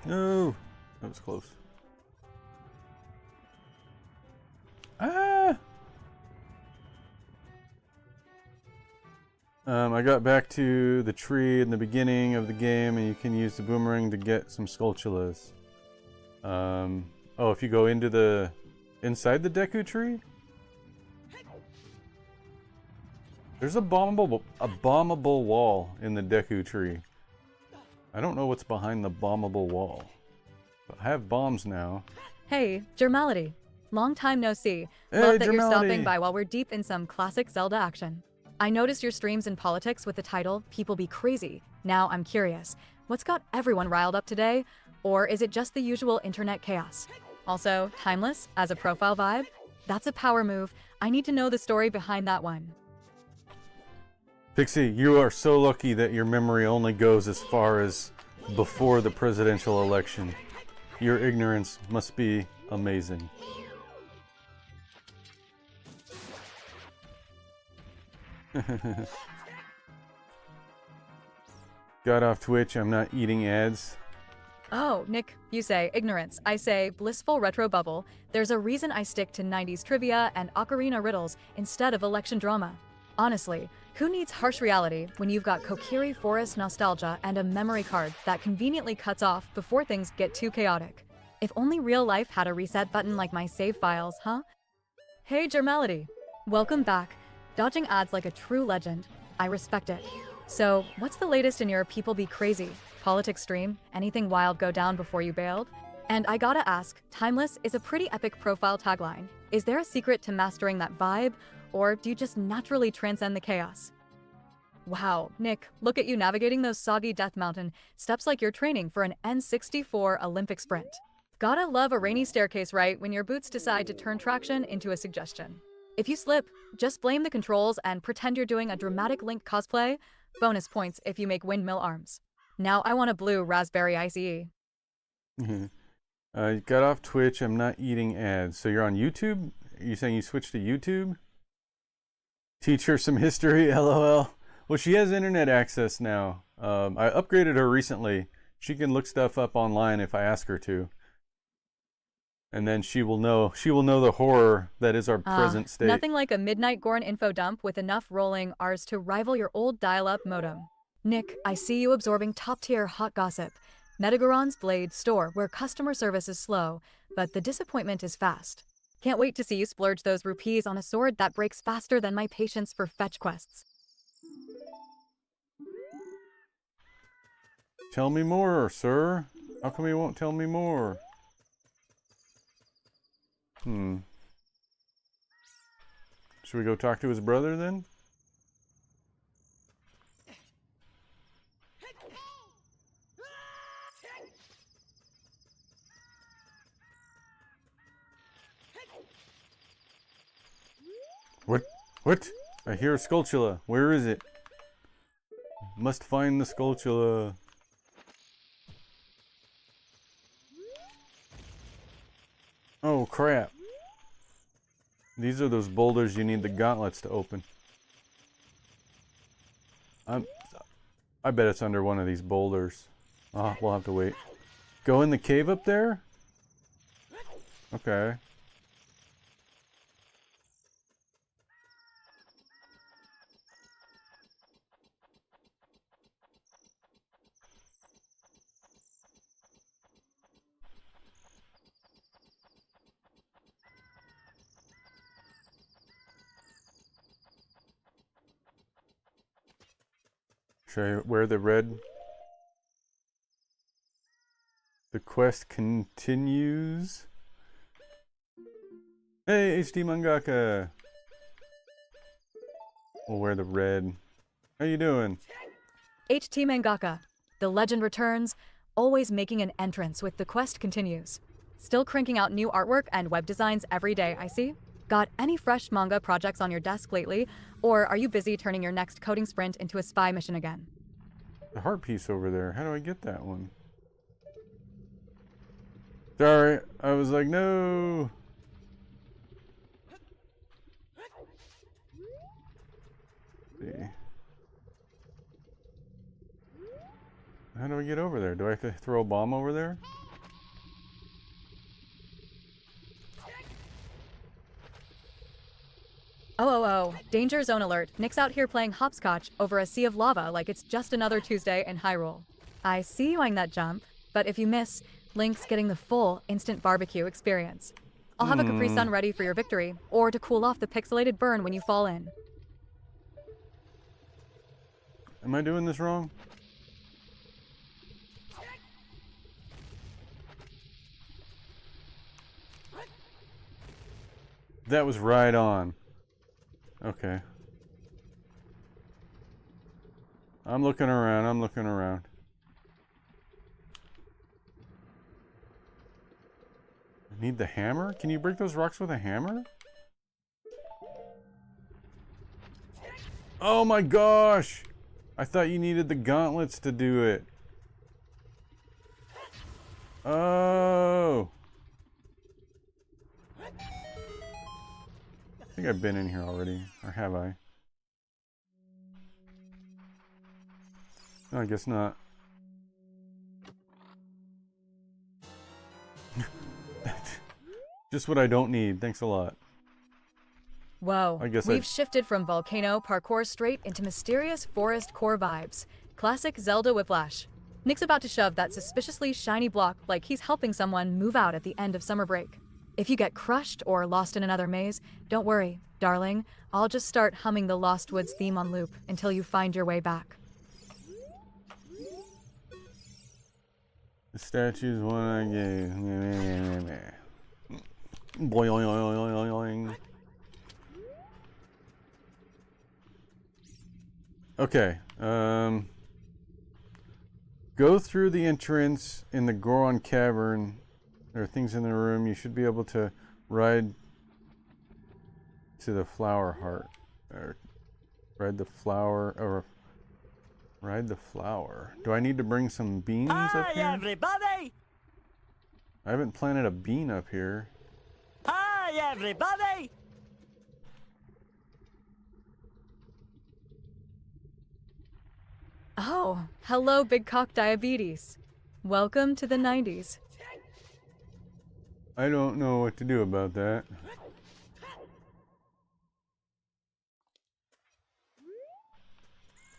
No, that was close. Ah! I got back to the tree in the beginning of the game, and you can use the boomerang to get some Skulltulas. Oh, if you go into inside the Deku tree? There's a bombable wall in the Deku tree. I don't know what's behind the bombable wall, but I have bombs now. Hey, Germality. Long time no see. Hey, Love that you're Germality. stopping by while we're deep in some classic Zelda action. I noticed your streams in politics with the title, People Be Crazy. Now I'm curious, what's got everyone riled up today? Or is it just the usual internet chaos? Also, Timeless, as a profile vibe? That's a power move. I need to know the story behind that one. Pixie, you are so lucky that your memory only goes as far as before the presidential election. Your ignorance must be amazing. Got off Twitch, I'm not eating ads. Oh, Nick, you say ignorance. I say blissful retro bubble. There's a reason I stick to 90s trivia and Ocarina riddles instead of election drama. Honestly, who needs harsh reality when you've got Kokiri Forest nostalgia and a memory card that conveniently cuts off before things get too chaotic? If only real life had a reset button like my save files, huh? Hey, Germality. Welcome back. Dodging ads like a true legend. I respect it. So, what's the latest in your people be crazy? Politics stream? Anything wild go down before you bailed? And I gotta ask, timeless is a pretty epic profile tagline. Is there a secret to mastering that vibe, or do you just naturally transcend the chaos? Wow, Nick, look at you navigating those soggy Death Mountain steps like you're training for an N64 Olympic sprint. Gotta love a rainy staircase, right, when your boots decide to turn traction into a suggestion. If you slip, just blame the controls and pretend you're doing a dramatic Link cosplay. Bonus points if you make windmill arms. Now I want a blue raspberry ICE. Got off Twitch, I'm not eating ads. So you're on YouTube? Are you saying you switched to YouTube? Teach her some history, lol. Well, she has internet access now. I upgraded her recently. She can look stuff up online if I ask her to. And then she will know the horror that is our present state. Nothing like a midnight Gorn info dump with enough rolling R's to rival your old dial-up modem. Nick, I see you absorbing top-tier hot gossip. Metagoron's Blade store where customer service is slow, but the disappointment is fast. Can't wait to see you splurge those rupees on a sword that breaks faster than my patience for fetch quests. Tell me more, sir. How come you won't tell me more? Should we go talk to his brother then? What? I hear a Skulltula. Where is it? Must find the Skulltula. Oh crap. These are those boulders you need the gauntlets to open. I bet it's under one of these boulders. Oh, we'll have to wait. Go in the cave up there? Okay. Should I wear the red? The quest continues. Hey, HD Mangaka! We'll wear the red. How you doing? HT Mangaka. The legend returns, always making an entrance with the quest continues. Still cranking out new artwork and web designs every day, I see. Got any fresh manga projects on your desk lately? Or are you busy turning your next coding sprint into a spy mission again? The heart piece over there. How do I get that one? Sorry, I was like, no. Let's see. How do I get over there? Do I have to throw a bomb over there? Oh, danger zone alert. Nick's out here playing hopscotch over a sea of lava like it's just another Tuesday in Hyrule. I see you eyeing that jump, but if you miss, Link's getting the full instant barbecue experience. I'll have a Capri Sun ready for your victory, or to cool off the pixelated burn when you fall in. Am I doing this wrong? That was right on. Okay. I'm looking around. I need the hammer? Can you break those rocks with a hammer? Oh my gosh! I thought you needed the gauntlets to do it. Oh! I think I've been in here already. Or have I? No, I guess not. Just what I don't need. Thanks a lot. Whoa, I guess we've shifted from volcano parkour straight into mysterious forest core vibes. Classic Zelda whiplash. Nick's about to shove that suspiciously shiny block like he's helping someone move out at the end of summer break. If you get crushed or lost in another maze, don't worry, darling. I'll just start humming the Lost Woods theme on loop until you find your way back. The statue's one I gave. Boing. Okay. Go through the entrance in the Goron Cavern. There are things in the room. You should be able to ride to the flower heart. Or ride the flower. Or ride the flower. Do I need to bring some beans up here? Hi, everybody! I haven't planted a bean up here. Hi, everybody! Oh, hello, Big Cock Diabetes. Welcome to the 90s. I don't know what to do about that.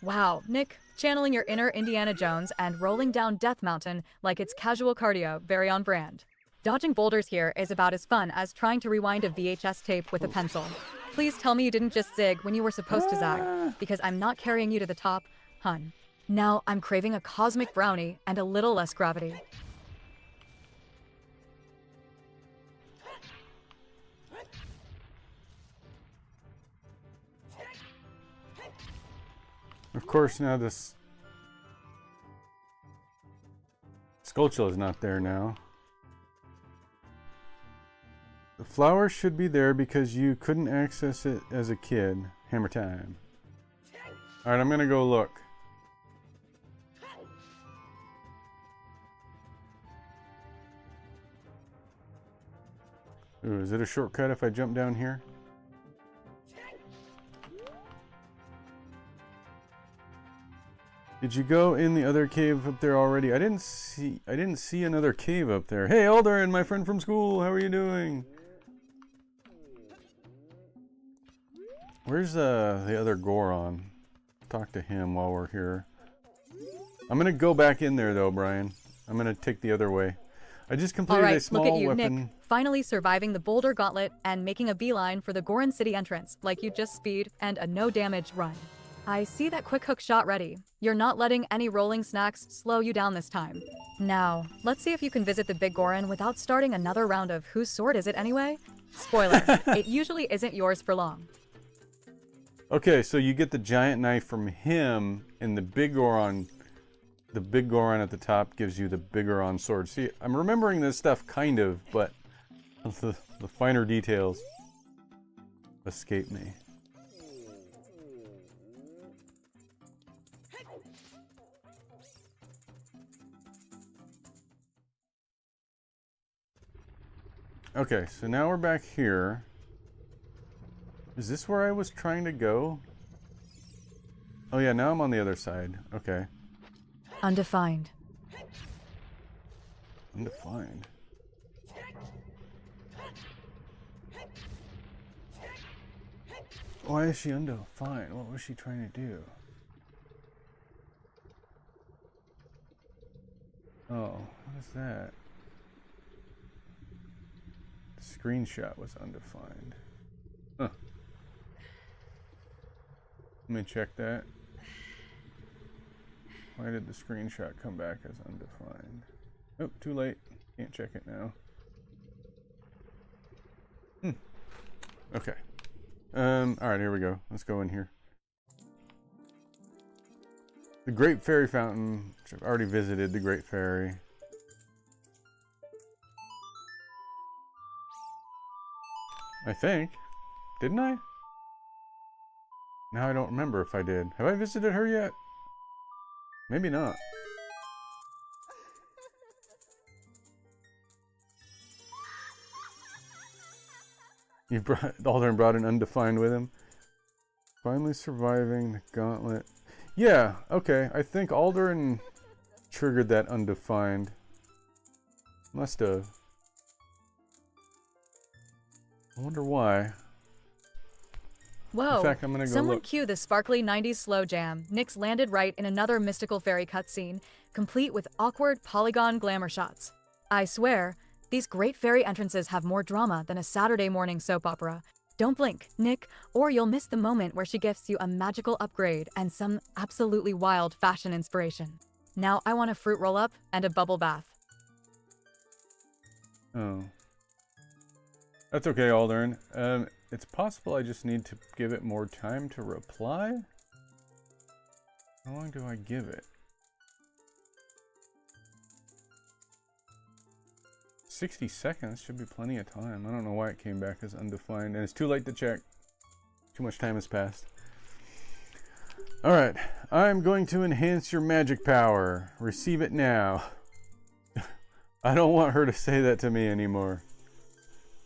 Wow, Nick, channeling your inner Indiana Jones and rolling down Death Mountain like it's casual cardio, very on brand. Dodging boulders here is about as fun as trying to rewind a VHS tape with a pencil. Please tell me you didn't just zig when you were supposed to zag, because I'm not carrying you to the top, hun. Now I'm craving a cosmic brownie and a little less gravity. Of course, now this Skulltula is not there now. The flower should be there because you couldn't access it as a kid. Hammer time. Alright, I'm gonna go look. Ooh, is it a shortcut if I jump down here? Did you go in the other cave up there already? I didn't see another cave up there. Hey, Alderin, my friend from school, how are you doing? Where's the other Goron? Talk to him while we're here. I'm gonna go back in there though, Brian. I'm gonna take the other way. I just completed a small look at you, weapon. Nick, finally surviving the boulder gauntlet and making a beeline for the Goron City entrance, like you just speed and a no-damage run. I see that quick hook shot ready. You're not letting any rolling snacks slow you down this time. Now, let's see if you can visit the Big Goron without starting another round of whose sword is it anyway? Spoiler, it usually isn't yours for long. Okay, so you get the giant knife from him, and the Big Goron at the top gives you the Big Goron sword. See, I'm remembering this stuff kind of, but the finer details escape me. Okay, so now we're back here. Is this where I was trying to go? Oh yeah, now I'm on the other side. Okay. Undefined. Undefined. Why is she undefined? What was she trying to do? Oh, what is that? The screenshot was undefined. Huh. Let me check that. Why did the screenshot come back as undefined? Oh, too late. Can't check it now. Okay. Alright, here we go. Let's go in here. The Great Fairy Fountain, which I've already visited, the Great Fairy. I think. Didn't I? Now I don't remember if I did. Have I visited her yet? Maybe not. Aldrin brought an undefined with him. Finally surviving the gauntlet. Yeah, okay. I think Aldrin triggered that undefined. Must have. I wonder why. Whoa, In fact, I'm gonna go someone look. cue the sparkly 90s slow jam. Nyx landed right in another mystical fairy cutscene, complete with awkward polygon glamour shots. I swear, these great fairy entrances have more drama than a Saturday morning soap opera. Don't blink, Nick, or you'll miss the moment where she gifts you a magical upgrade and some absolutely wild fashion inspiration. Now I want a fruit roll-up and a bubble bath. Oh. That's okay, Aldrin. It's possible I just need to give it more time to reply? How long do I give it? 60 seconds should be plenty of time. I don't know why it came back as undefined, and it's too late to check. Too much time has passed. Alright, I'm going to enhance your magic power. Receive it now. I don't want her to say that to me anymore.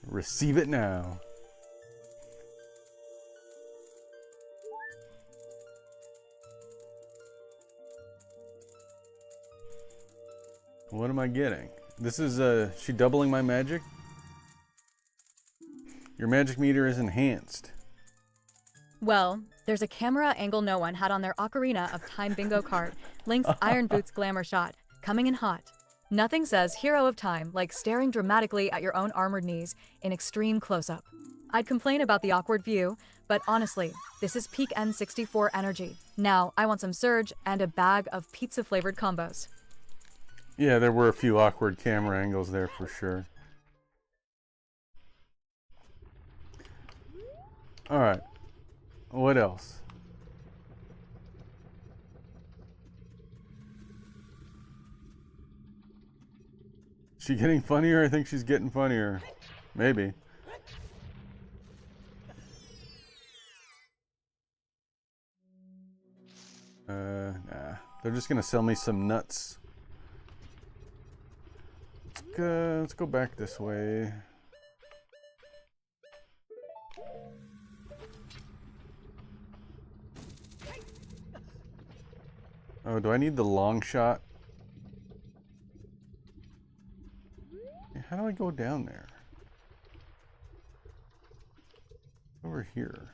Receive it now. What am I getting? This is, she doubling my magic? Your magic meter is enhanced. Well, there's a camera angle no one had on their Ocarina of Time bingo card. Link's Iron Boots glamour shot, coming in hot. Nothing says hero of time like staring dramatically at your own armored knees in extreme close-up. I'd complain about the awkward view, but honestly, this is peak N64 energy. Now, I want some Surge and a bag of pizza-flavored combos. Yeah, there were a few awkward camera angles there for sure. Alright. What else? Is she getting funnier? I think she's getting funnier. Maybe. Nah. They're just gonna sell me some nuts. Let's go back this way. Oh, do I need the long shot? How do I go down there? Over here.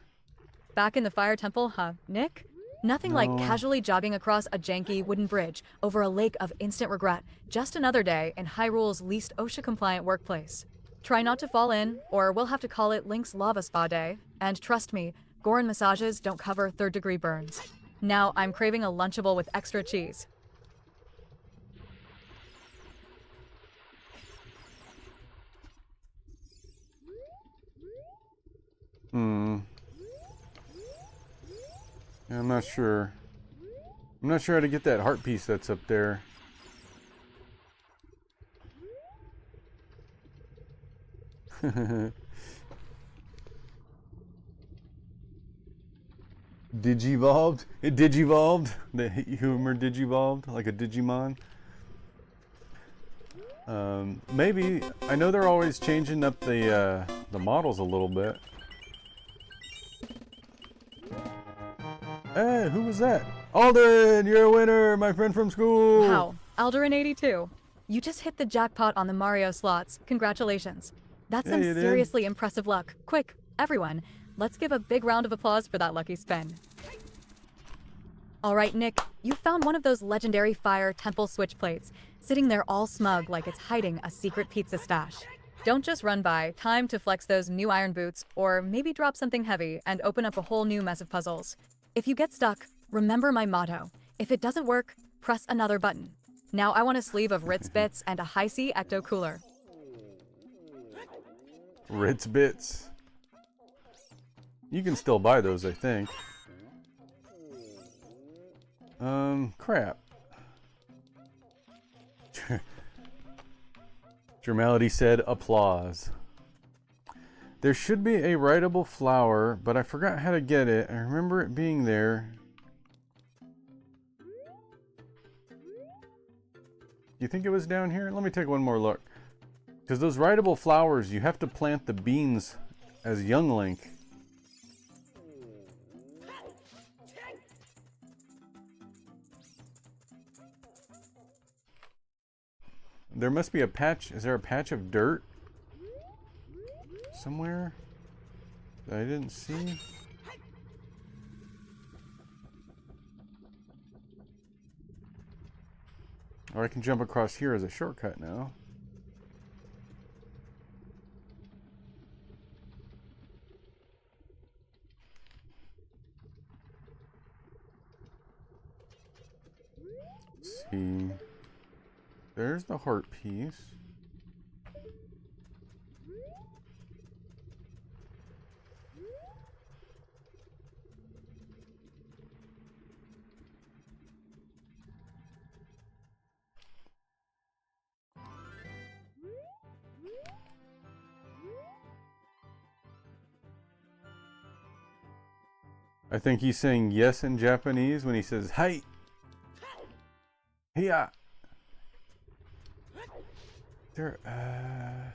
Back in the Fire Temple, huh, Nick? Nothing like casually jogging across a janky wooden bridge over a lake of instant regret. Just another day in Hyrule's least OSHA-compliant workplace. Try not to fall in, or we'll have to call it Link's Lava Spa Day. And trust me, Goron massages don't cover third-degree burns. Now I'm craving a Lunchable with extra cheese. Yeah, I'm not sure. I'm not sure how to get that heart piece that's up there. Digivolved? It digivolved? The humor digivolved? Like a Digimon? Maybe. I know they're always changing up the models a little bit. Hey, who was that? Alden, you're a winner, my friend from school. Wow, Alderin 82. You just hit the jackpot on the Mario slots. Congratulations. That's some you did. seriously impressive luck. Quick, everyone, let's give a big round of applause for that lucky spin. All right, Nick, you found one of those legendary Fire Temple switch plates, sitting there all smug like it's hiding a secret pizza stash. Don't just run by. Time to flex those new iron boots, or maybe drop something heavy and open up a whole new mess of puzzles. If you get stuck, remember my motto. If it doesn't work, press another button. Now I want a sleeve of Ritz Bits and a high-C ecto cooler. Ritz Bits. You can still buy those, I think. Crap. Dramality said applause. There should be a writable flower, but I forgot how to get it. I remember it being there. You think it was down here? Let me take one more look. Because those writable flowers, you have to plant the beans as young Link. There must be a patch. Is there a patch of dirt somewhere that I didn't see? Or I can jump across here as a shortcut now. Let's see. There's the heart piece. I think he's saying yes in Japanese when he says "Hai." Hiya. There. I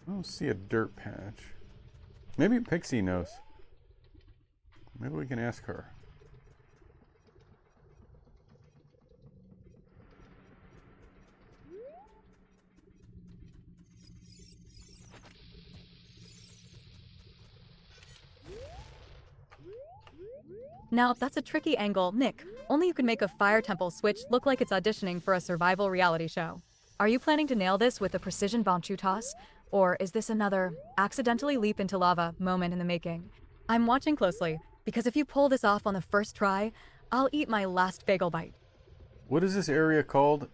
don't see a dirt patch. Maybe Pixie knows. Maybe we can ask her. Now, that's a tricky angle, Nick. Only you can make a fire temple switch look like it's auditioning for a survival reality show. Are you planning to nail this with a precision bombchu toss? Or is this another accidentally leap into lava moment in the making? I'm watching closely, because if you pull this off on the first try, I'll eat my last bagel bite. What is this area called?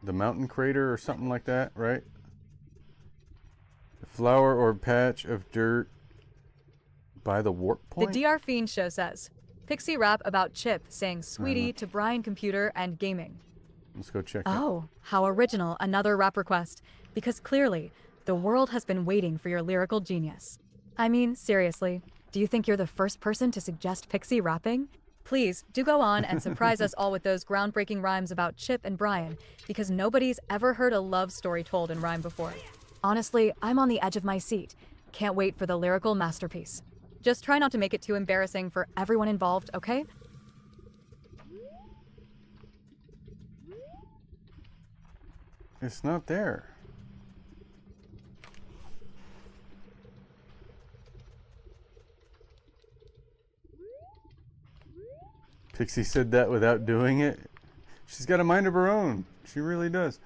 The mountain crater or something like that, right? The flower or patch of dirt by the warp point? The DR Fiend show says, Pixie rap about Chip saying sweetie to Brian Computer and Gaming. Let's go check it. Oh, how original, another rap request. Because clearly, the world has been waiting for your lyrical genius. I mean, seriously, do you think you're the first person to suggest Pixie rapping? Please, do go on and surprise us all with those groundbreaking rhymes about Chip and Brian, because nobody's ever heard a love story told in rhyme before. Honestly, I'm on the edge of my seat. Can't wait for the lyrical masterpiece. Just try not to make it too embarrassing for everyone involved, okay? It's not there. Pixie said that without doing it. She's got a mind of her own. She really does.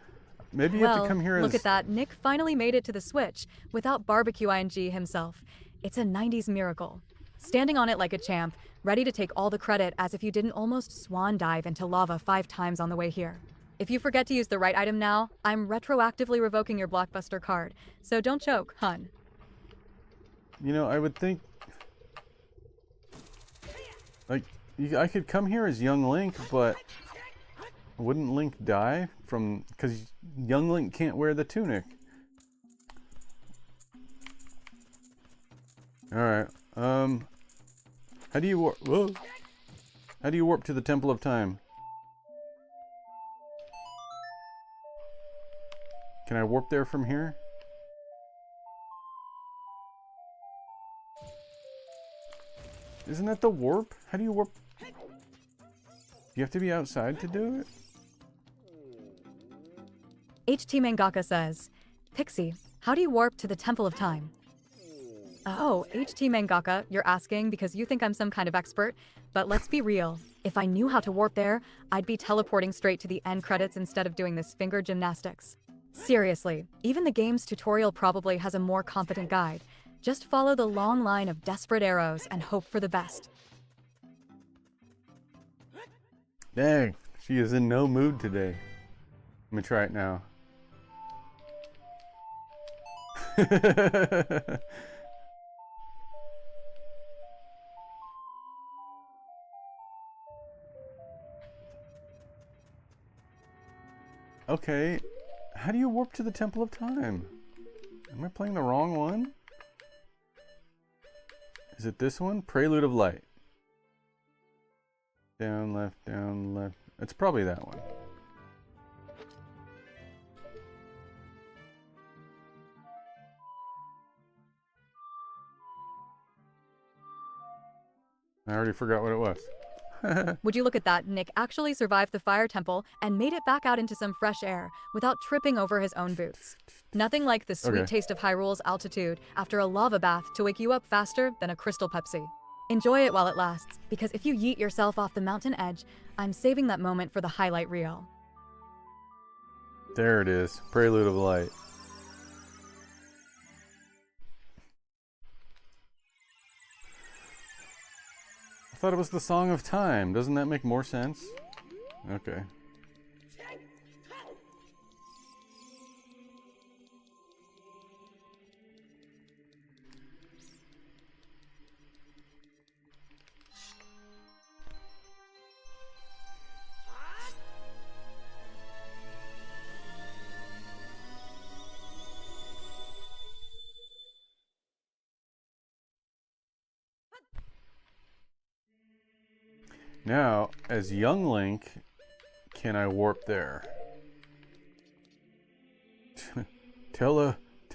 Maybe you have to come here look as... at that. Nick finally made it to the Switch without Barbecue ING himself. It's a 90s miracle. Standing on it like a champ, ready to take all the credit as if you didn't almost swan dive into lava 5 times on the way here. If you forget to use the right item now, I'm retroactively revoking your Blockbuster card. So don't choke, hun. You know, I would think... Like, I could come here as young Link, but... Wouldn't Link die from... Because young Link can't wear the tunic. Alright, how do you warp? Whoa! How do you warp to the Temple of Time? Can I warp there from here? Isn't that the warp? How do you warp? You have to be outside to do it? HT Mangaka says, Pixie, how do you warp to the Temple of Time? Oh, HT Mangaka, you're asking because you think I'm some kind of expert, but let's be real. If I knew how to warp there, I'd be teleporting straight to the end credits instead of doing this finger gymnastics. Seriously, even the game's tutorial probably has a more competent guide. Just follow the long line of desperate arrows and hope for the best. Dang, she is in no mood today. Let me try it now. Okay, how do you warp to the Temple of Time? Am I playing the wrong one? Is it this one? Prelude of Light. Down, left, down, left. It's probably that one. I already forgot what it was. Would you look at that? Nick actually survived the fire temple and made it back out into some fresh air without tripping over his own boots. Nothing like the sweet taste of Hyrule's altitude after a lava bath to wake you up faster than a Crystal Pepsi. Enjoy it while it lasts, because if you yeet yourself off the mountain edge, I'm saving that moment for the highlight reel. There it is. Prelude of Light. I thought it was the Song of Time. Doesn't that make more sense? Okay. Now, as young Link, can I warp there? Teleport?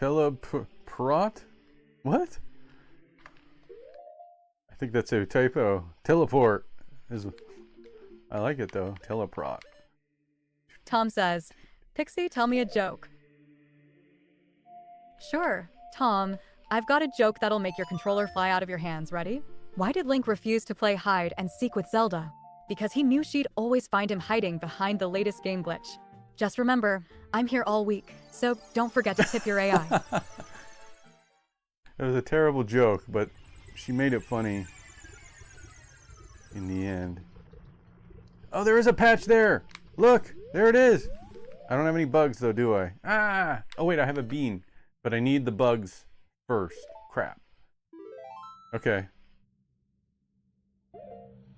What? I think that's a typo. Teleport is. I like it though. Teleport. Tom says, Pixie, tell me a joke. Sure, Tom, I've got a joke that'll make your controller fly out of your hands. Ready? Why did Link refuse to play hide and seek with Zelda? Because he knew she'd always find him hiding behind the latest game glitch. Just remember, I'm here all week, so don't forget to tip your AI. It was a terrible joke, but she made it funny in the end. Oh, there is a patch there! Look! There it is! I don't have any bugs though, do I? Ah! Oh wait, I have a bean. But I need the bugs first. Crap. Okay.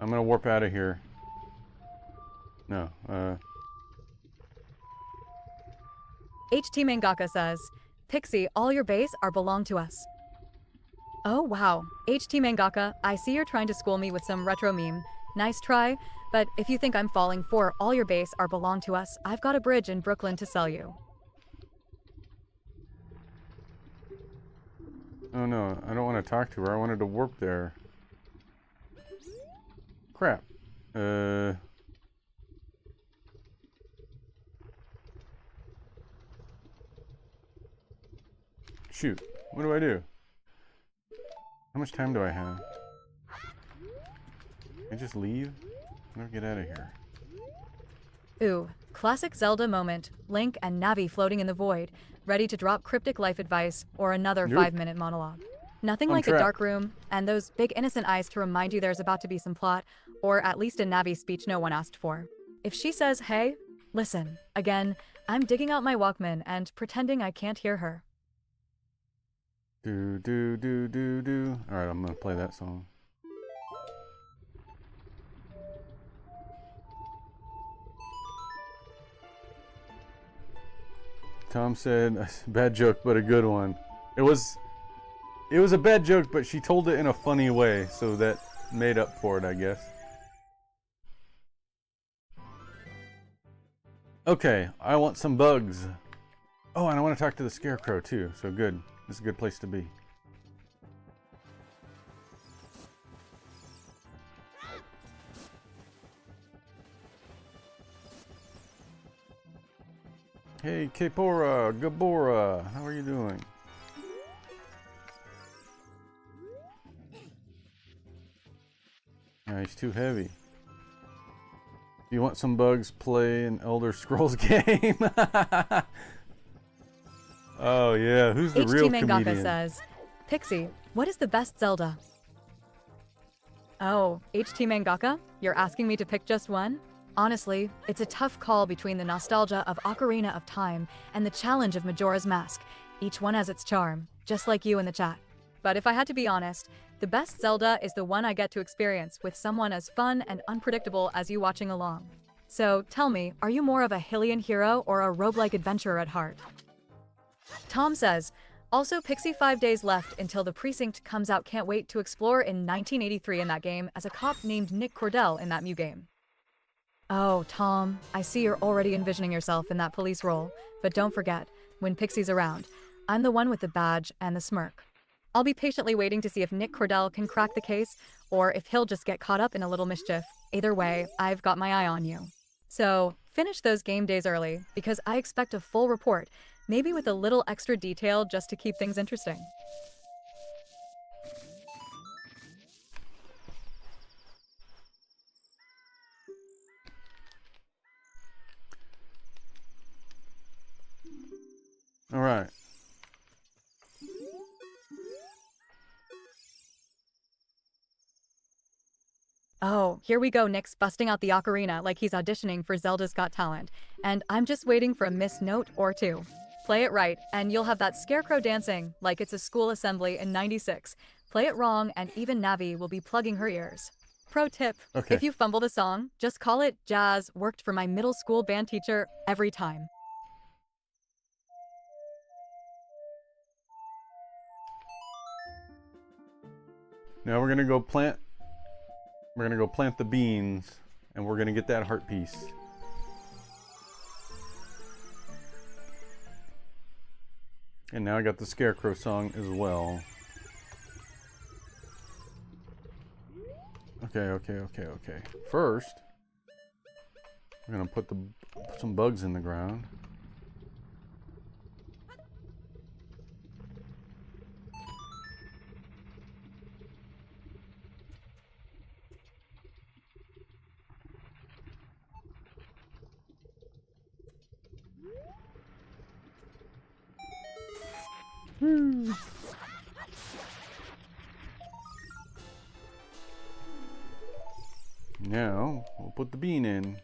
I'm gonna warp out of here. No, HT Mangaka says, Pixie, all your base are belong to us. Oh wow, HT Mangaka, I see you're trying to school me with some retro meme. Nice try, but if you think I'm falling for all your base are belong to us, I've got a bridge in Brooklyn to sell you. oh no, I don't want to talk to her. I wanted to warp there. Crap. Shoot. What do I do? How much time do I have? Can I just leave? How do I get out of here? Ooh, classic Zelda moment. Link and Navi floating in the void, ready to drop cryptic life advice or another Nope. 5-minute monologue. Nothing I'm like a trapped. dark room and those big innocent eyes to remind you there's about to be some plot, or at least a Navi speech no one asked for. If she says, hey, listen, again, I'm digging out my Walkman and pretending I can't hear her. Do do do do do. Alright, I'm gonna play that song. Tom said, bad joke, but a good one. It was a bad joke, but she told it in a funny way, so that made up for it, I guess. Okay, I want some bugs. Oh, and I want to talk to the Scarecrow too, so good. This is a good place to be. Hey, Kapora, Gabora, how are you doing? He's too heavy. Do you want some bugs? Play an Elder Scrolls game. Oh yeah, who's the real HT Mangaka comedian? says, Pixie, what is the best Zelda? Oh, HT Mangaka? You're asking me to pick just one? Honestly, it's a tough call between the nostalgia of Ocarina of Time and the challenge of Majora's Mask. Each one has its charm, just like you in the chat. But if I had to be honest, the best Zelda is the one I get to experience with someone as fun and unpredictable as you watching along. So tell me, are you more of a Hylian hero or a roguelike adventurer at heart? Tom says, Also, Pixie 5 days left until the precinct comes out. Can't wait to explore in 1983 in that game as a cop named Nick Cordell in that new game. Oh, Tom, I see you're already envisioning yourself in that police role, but don't forget, when Pixie's around, I'm the one with the badge and the smirk. I'll be patiently waiting to see if Nick Cordell can crack the case, or if he'll just get caught up in a little mischief. Either way, I've got my eye on you. So, finish those game days early, because I expect a full report, maybe with a little extra detail just to keep things interesting. All right. Oh, here we go. Nick's busting out the ocarina like he's auditioning for Zelda's Got Talent, and I'm just waiting for a missed note or two. Play it right, and you'll have that scarecrow dancing like it's a school assembly in '96. Play it wrong, and even Navi will be plugging her ears. Pro tip, Okay. if you fumble the song, just call it jazz. Worked for my middle school band teacher every time. Now we're gonna go plant. We're gonna go plant the beans, and we're gonna get that heart piece. And now I got the scarecrow song as well. Okay. First, I'm gonna put some bugs in the ground. Now, we'll put the bean in.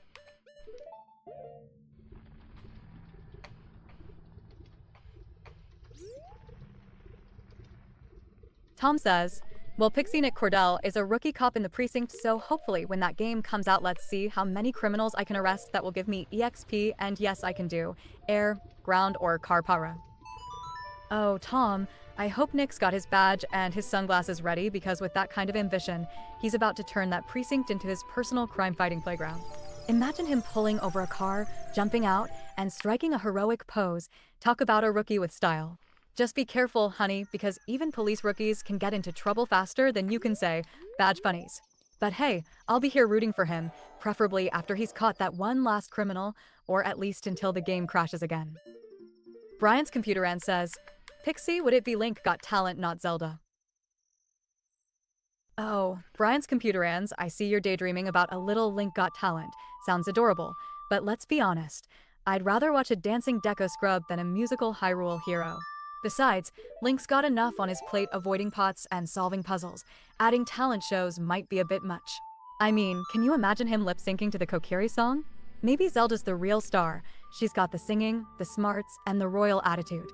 Tom says, well, Pixie Nick Cordell is a rookie cop in the precinct, so hopefully when that game comes out, let's see how many criminals I can arrest that will give me EXP, and yes, I can do air, ground, or car power. Oh, Tom, I hope Nick's got his badge and his sunglasses ready, because with that kind of ambition, he's about to turn that precinct into his personal crime-fighting playground. Imagine him pulling over a car, jumping out, and striking a heroic pose. Talk about a rookie with style. Just be careful, honey, because even police rookies can get into trouble faster than you can say, badge bunnies. But hey, I'll be here rooting for him, preferably after he's caught that one last criminal, or at least until the game crashes again. Brian's computer end says, Pixie, would it be Link Got Talent, not Zelda? Oh, Brian's computer ends, I see you're daydreaming about a little Link Got Talent. Sounds adorable, but let's be honest. I'd rather watch a dancing deco scrub than a musical Hyrule hero. Besides, Link's got enough on his plate avoiding pots and solving puzzles. Adding talent shows might be a bit much. I mean, can you imagine him lip-syncing to the Kokiri song? Maybe Zelda's the real star. She's got the singing, the smarts, and the royal attitude.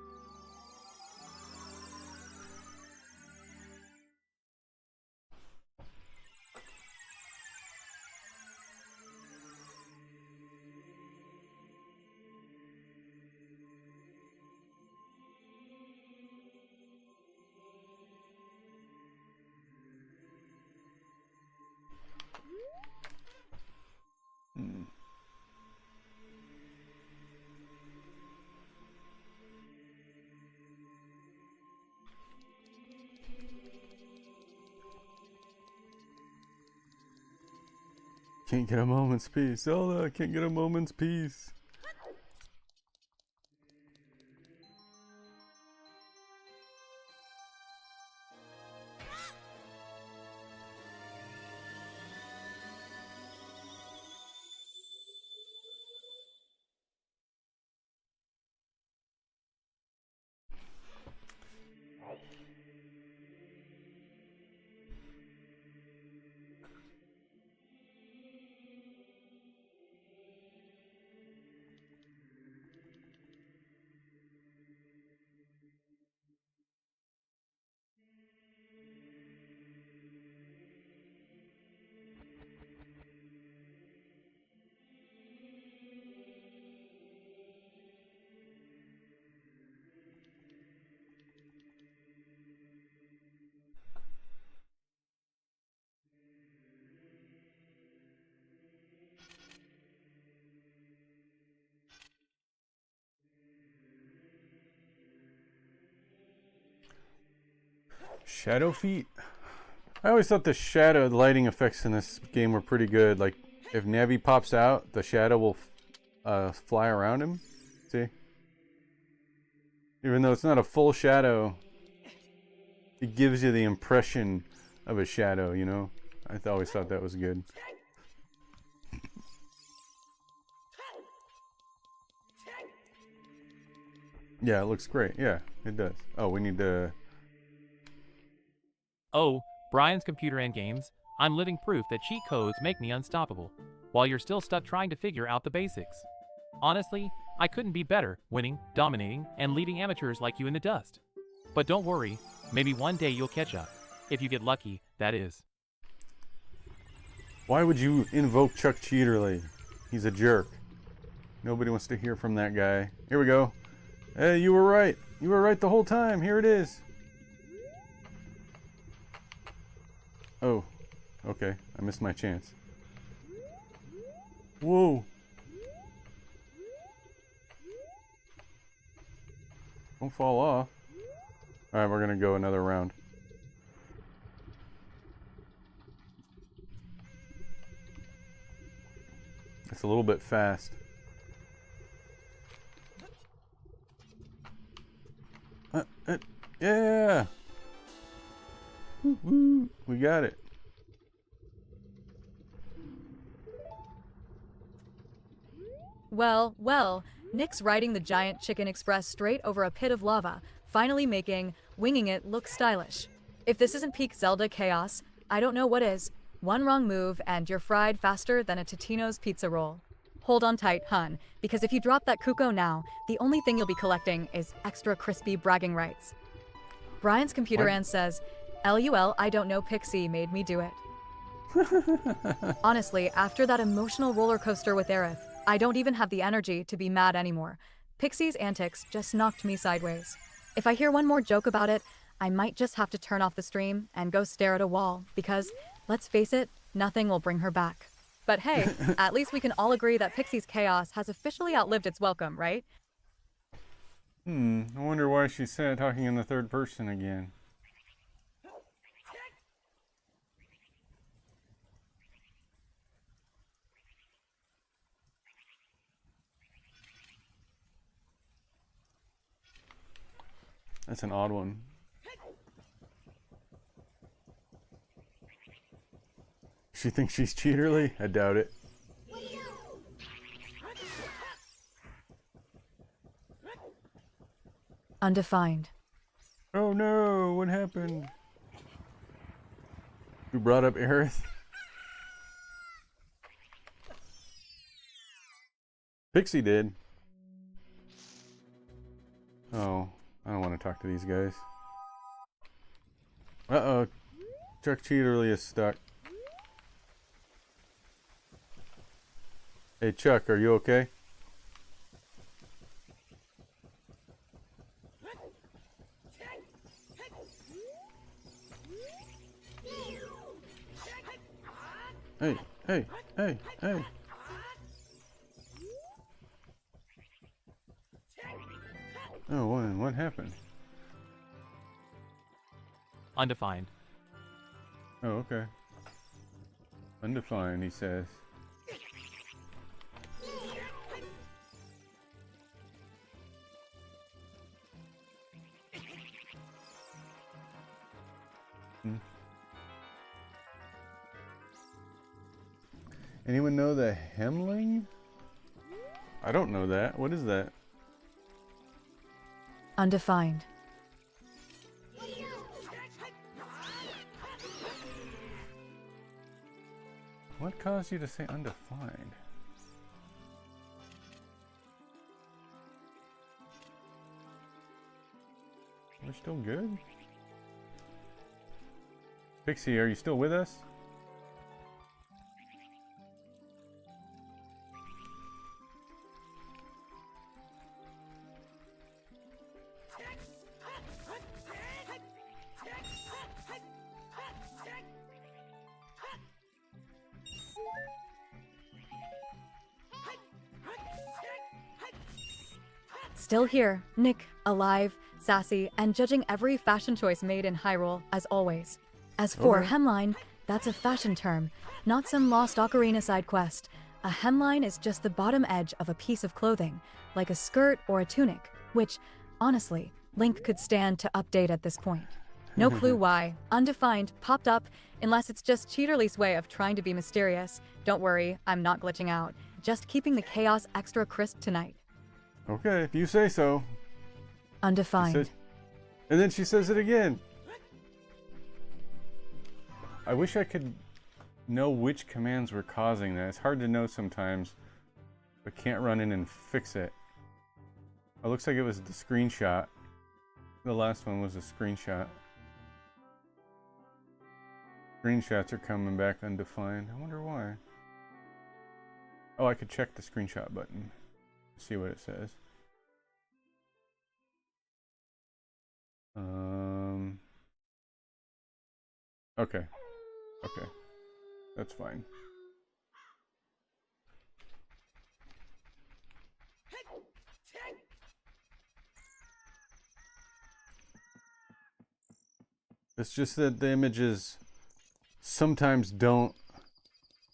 Can't get a moment's peace. Zelda, can't get a moment's peace. Shadow feet? I always thought the shadow lighting effects in this game were pretty good. Like, if Navi pops out, the shadow will fly around him. See? Even though it's not a full shadow, it gives you the impression of a shadow, you know? I always thought that was good. Yeah, it looks great. Yeah, it does. Oh, we need to... Oh, Brian's Computer and Games, I'm living proof that cheat codes make me unstoppable, while you're still stuck trying to figure out the basics. Honestly, I couldn't be better, winning, dominating, and leaving amateurs like you in the dust. But don't worry, maybe one day you'll catch up. If you get lucky, that is. Why would you invoke Chuck Cheaterly? He's a jerk. Nobody wants to hear from that guy. Here we go. Hey, you were right. You were right the whole time. Here it is. Oh, okay. I missed my chance. Whoa. Don't fall off. Alright, we're gonna go another round. It's a little bit fast. Yeah! Woo-hoo. We got it. Well, well, Nick's riding the giant chicken express straight over a pit of lava, finally making winging it look stylish. If this isn't peak Zelda chaos, I don't know what is. One wrong move and you're fried faster than a Totino's pizza roll. Hold on tight, hun, because if you drop that Kuko now, the only thing you'll be collecting is extra crispy bragging rights. Brian's computer and says, LUL, I don't know, Pixie made me do it. Honestly, after that emotional roller coaster with Aerith, I don't even have the energy to be mad anymore. Pixie's antics just knocked me sideways. If I hear one more joke about it, I might just have to turn off the stream and go stare at a wall, because, let's face it, nothing will bring her back. But hey, at least we can all agree that Pixie's chaos has officially outlived its welcome, right? I wonder why she's talking in the third person again. That's an odd one. She thinks she's Cheaterly? I doubt it. Undefined. Oh no, what happened? Who brought up Aerith? Pixie did. Oh, I don't want to talk to these guys. Uh-oh. Chuck Cheaterly is stuck. Hey Chuck, are you okay? Hey, hey, hey, hey. Oh, what happened? Undefined. Oh, okay. Undefined, he says. Anyone know the Hemling? I don't know that. What is that? Undefined. What caused you to say undefined? We're still good? Pixie, are you still with us? Still here, Nick, alive, sassy, and judging every fashion choice made in Hyrule, as always. As for Okay. hemline, that's a fashion term, not some lost Ocarina side quest. A hemline is just the bottom edge of a piece of clothing, like a skirt or a tunic, which, honestly, Link could stand to update at this point. No clue why. Undefined popped up, unless it's just Cheaterly's way of trying to be mysterious. Don't worry, I'm not glitching out. Just keeping the chaos extra crisp tonight. Okay, if you say so. She Undefined. says- and then she says it again. I wish I could know which commands were causing that. It's hard to know sometimes, but can't run in and fix it. It looks like it was the screenshot. The last one was a screenshot. Screenshots are coming back undefined. I wonder why. Oh, I could check the screenshot button. See what it says. Okay. Okay. That's fine. It's just that the images sometimes don't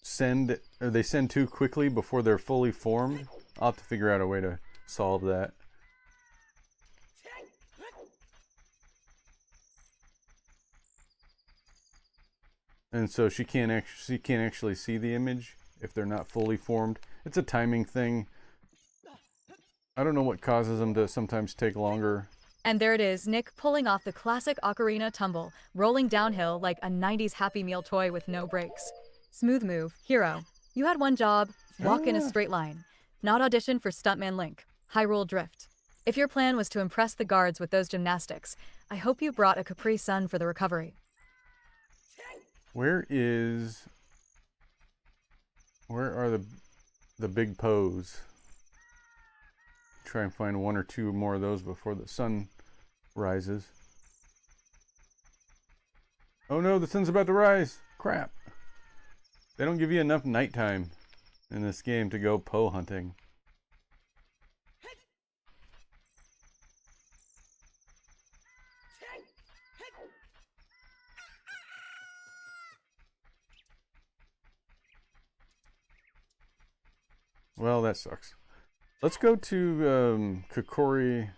send, or they send too quickly before they're fully formed. I'll have to figure out a way to solve that. And so she can't actually see the image if they're not fully formed. It's a timing thing. I don't know what causes them to sometimes take longer. And there it is, Nick pulling off the classic Ocarina tumble, rolling downhill like a 90s Happy Meal toy with no brakes. Smooth move, hero. You had one job, walk in a straight line. Not audition for Stuntman Link. Hyrule Drift. If your plan was to impress the guards with those gymnastics, I hope you brought a Capri Sun for the recovery. Where are the big pose? Try and find one or two more of those before the sun rises. Oh no, the sun's about to rise. Crap. They don't give you enough nighttime in this game to go Poe hunting. Well, that sucks. Let's go to Kokori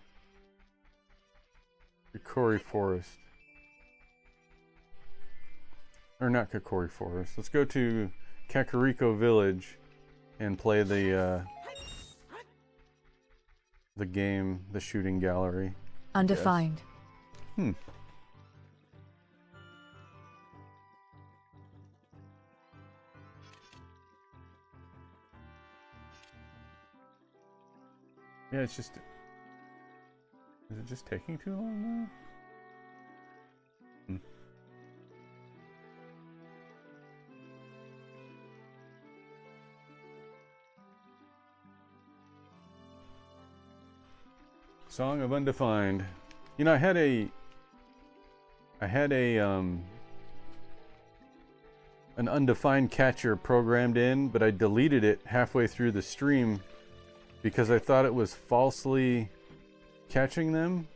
Forest. Or not Kokori Forest. Let's go to Kakariko Village and play the game, the shooting gallery. Undefined. Yes. Yeah, it's just... Is it just taking too long now? Song of Undefined. You know, I had an undefined catcher programmed in, but I deleted it halfway through the stream because I thought it was falsely catching them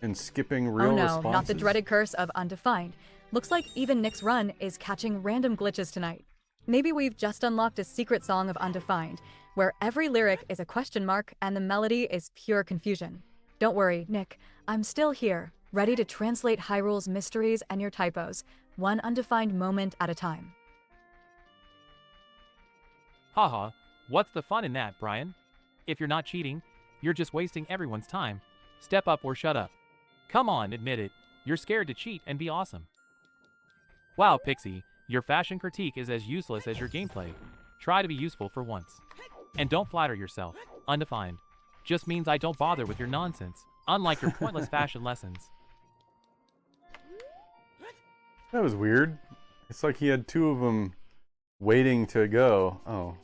and skipping real responses. Oh no, not the dreaded curse of Undefined. Looks like even Nick's run is catching random glitches tonight. Maybe we've just unlocked a secret song of Undefined, where every lyric is a question mark and the melody is pure confusion. Don't worry, Nick, I'm still here, ready to translate Hyrule's mysteries and your typos, one undefined moment at a time. Haha, what's the fun in that, Brian? If you're not cheating, you're just wasting everyone's time. Step up or shut up. Come on, admit it. You're scared to cheat and be awesome. Wow, Pixie, your fashion critique is as useless as your gameplay. Try to be useful for once. And don't flatter yourself. Undefined just means I don't bother with your nonsense, unlike your pointless fashion lessons. That was weird. It's like he had two of them waiting to go. Oh.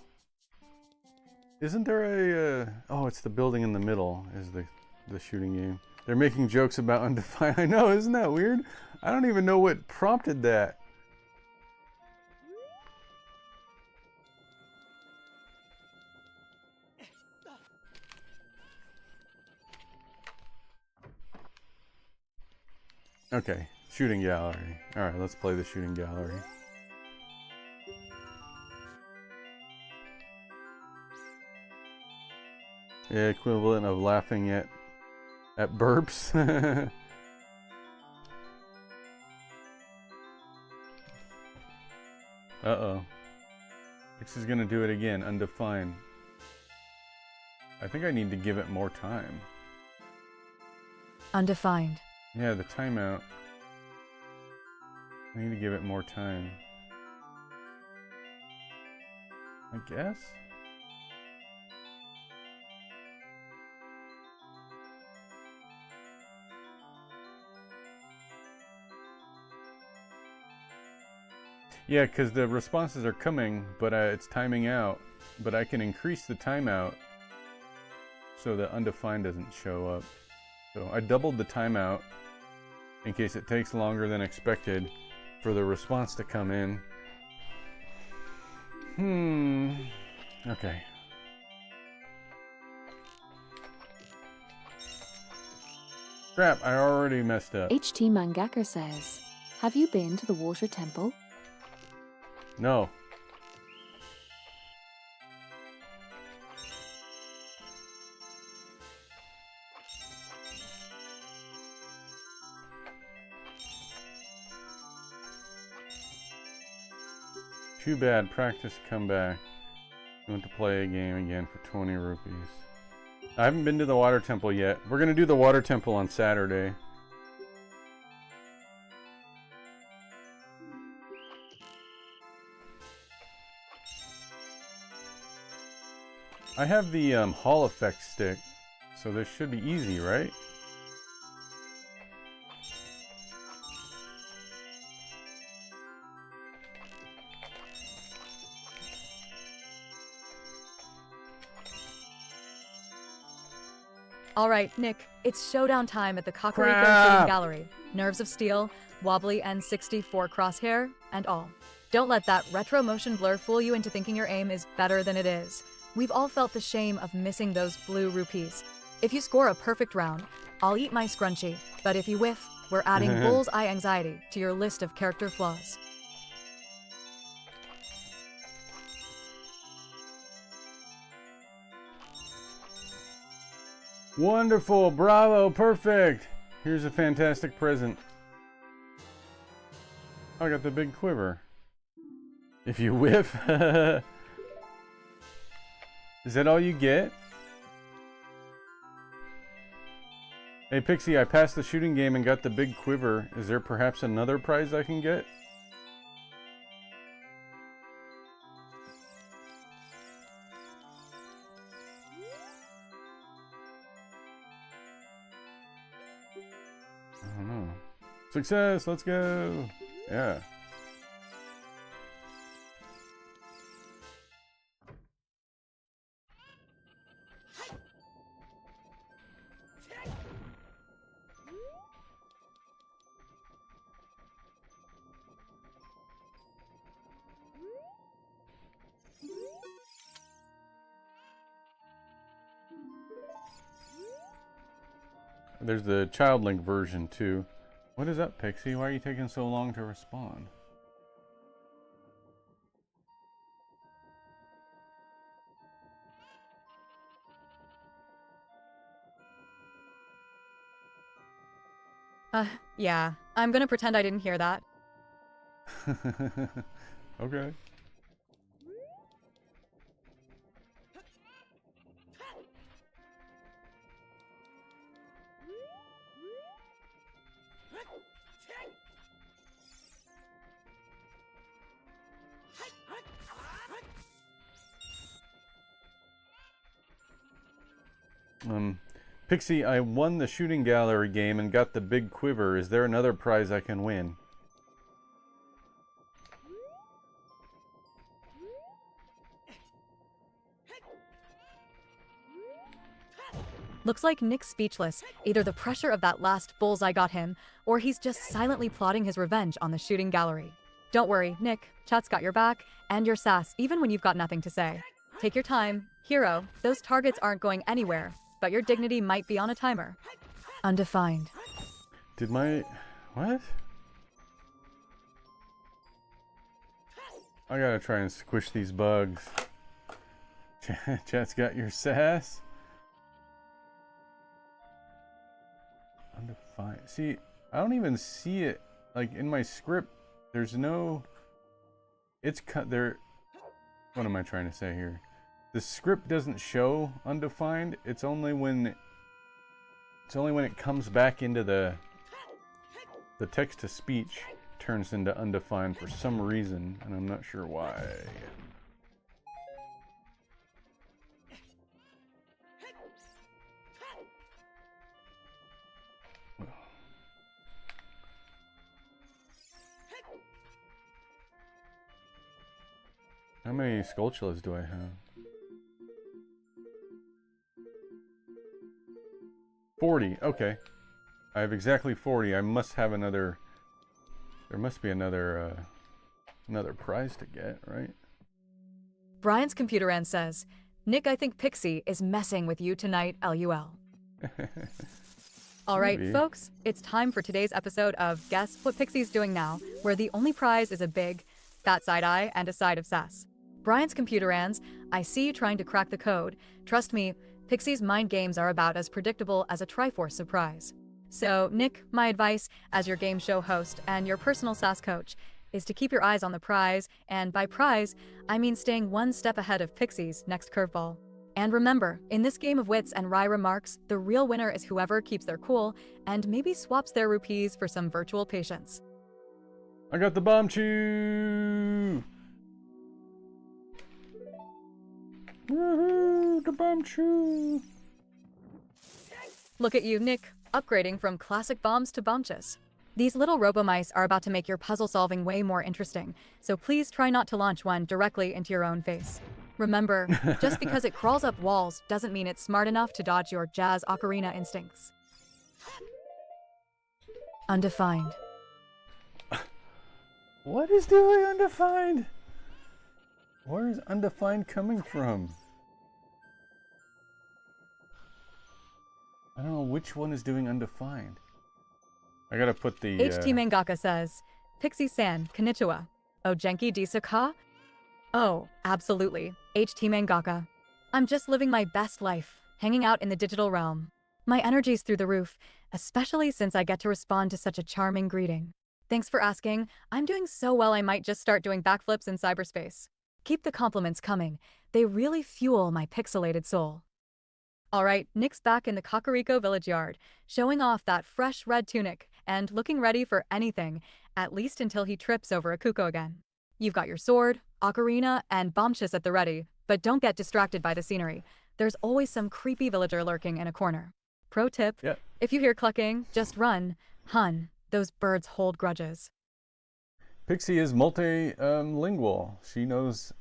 Isn't there a... oh, it's the building in the middle is the shooting game. They're making jokes about Undefined. I know, isn't that weird? I don't even know what prompted that. Okay, shooting gallery. Alright, let's play the shooting gallery. Yeah, equivalent of laughing at burps. Uh-oh. This is gonna do it again, undefined. I think I need to give it more time. Undefined. Yeah, the timeout. I need to give it more time. I guess? Yeah, because the responses are coming, but it's timing out. But I can increase the timeout so that undefined doesn't show up. So I doubled the timeout in case it takes longer than expected for the response to come in. Okay. Crap, I already messed up. HT Mangaka says, have you been to the water temple? No. Too bad, practice comeback. You want to play a game again for 20 rupees. I haven't been to the water temple yet. We're gonna do the water temple on Saturday. I have the Hall effect stick, so this should be easy, right? All right, Nick, it's showdown time at the Kakariko Crap! Shooting Gallery. Nerves of steel, wobbly N64 crosshair, and all. Don't let that retro motion blur fool you into thinking your aim is better than it is. We've all felt the shame of missing those blue rupees. If you score a perfect round, I'll eat my scrunchie, but if you whiff, we're adding bullseye anxiety to your list of character flaws. Wonderful, bravo, perfect! Here's a fantastic present. I got the big quiver. If you whiff, is that all you get? Hey Pixie, I passed the shooting game and got the big quiver. Is there perhaps another prize I can get? I don't know. Success, let's go! Yeah. There's the Child Link version too. What is up, Pixie? Why are you taking so long to respond? Yeah, I'm gonna pretend I didn't hear that. Okay. Pixie, I won the shooting gallery game and got the big quiver. Is there another prize I can win? Looks like Nick's speechless. Either the pressure of that last bullseye got him, or he's just silently plotting his revenge on the shooting gallery. Don't worry, Nick. Chat's got your back, and your sass, even when you've got nothing to say. Take your time. Hero, those targets aren't going anywhere, but your dignity might be on a timer. Undefined. Did my... What? I gotta try and squish these bugs. Chat's got your sass. Undefined. See, I don't even see it. Like in my script, there's no. It's cut there. What am I trying to say here? The script doesn't show undefined. It's only when it comes back into the text to speech turns into undefined for some reason, and I'm not sure why. How many Skulltulas do I have? 40, okay. I have exactly 40. I must have another... There must be another prize to get, right? Brian's computer end says, Nick, I think Pixie is messing with you tonight, LUL. All right, Maybe. folks, it's time for today's episode of Guess What Pixie's Doing Now, where the only prize is a big, fat side eye and a side of sass. Brian's computer ends, I see you trying to crack the code. Trust me, Pixie's mind games are about as predictable as a Triforce surprise. So, Nick, my advice as your game show host and your personal sass coach is to keep your eyes on the prize, and by prize, I mean staying one step ahead of Pixie's next curveball. And remember, in this game of wits and wry remarks, the real winner is whoever keeps their cool and maybe swaps their rupees for some virtual patience. I got the bomb chew! Woohoo! The bomb chew! Look at you, Nick, upgrading from classic bombs to bombchus. These little robo-mice are about to make your puzzle solving way more interesting, so please try not to launch one directly into your own face. Remember, just because it crawls up walls doesn't mean it's smart enough to dodge your jazz ocarina instincts. Undefined. What is doing undefined? Where is undefined coming from? I don't know which one is doing undefined. I gotta put the... HT Mangaka says, Pixie-san, konnichiwa. Ogenki desu ka? Oh, absolutely. HT Mangaka. I'm just living my best life, hanging out in the digital realm. My energy's through the roof, especially since I get to respond to such a charming greeting. Thanks for asking. I'm doing so well I might just start doing backflips in cyberspace. Keep the compliments coming. They really fuel my pixelated soul. All right, Nick's back in the Kakariko village yard, showing off that fresh red tunic and looking ready for anything, at least until he trips over a Kuko again. You've got your sword, ocarina, and bombchus at the ready, but don't get distracted by the scenery. There's always some creepy villager lurking in a corner. Pro tip, Yep. If you hear clucking, just run. Hun, those birds hold grudges. Pixie is multilingual. She knows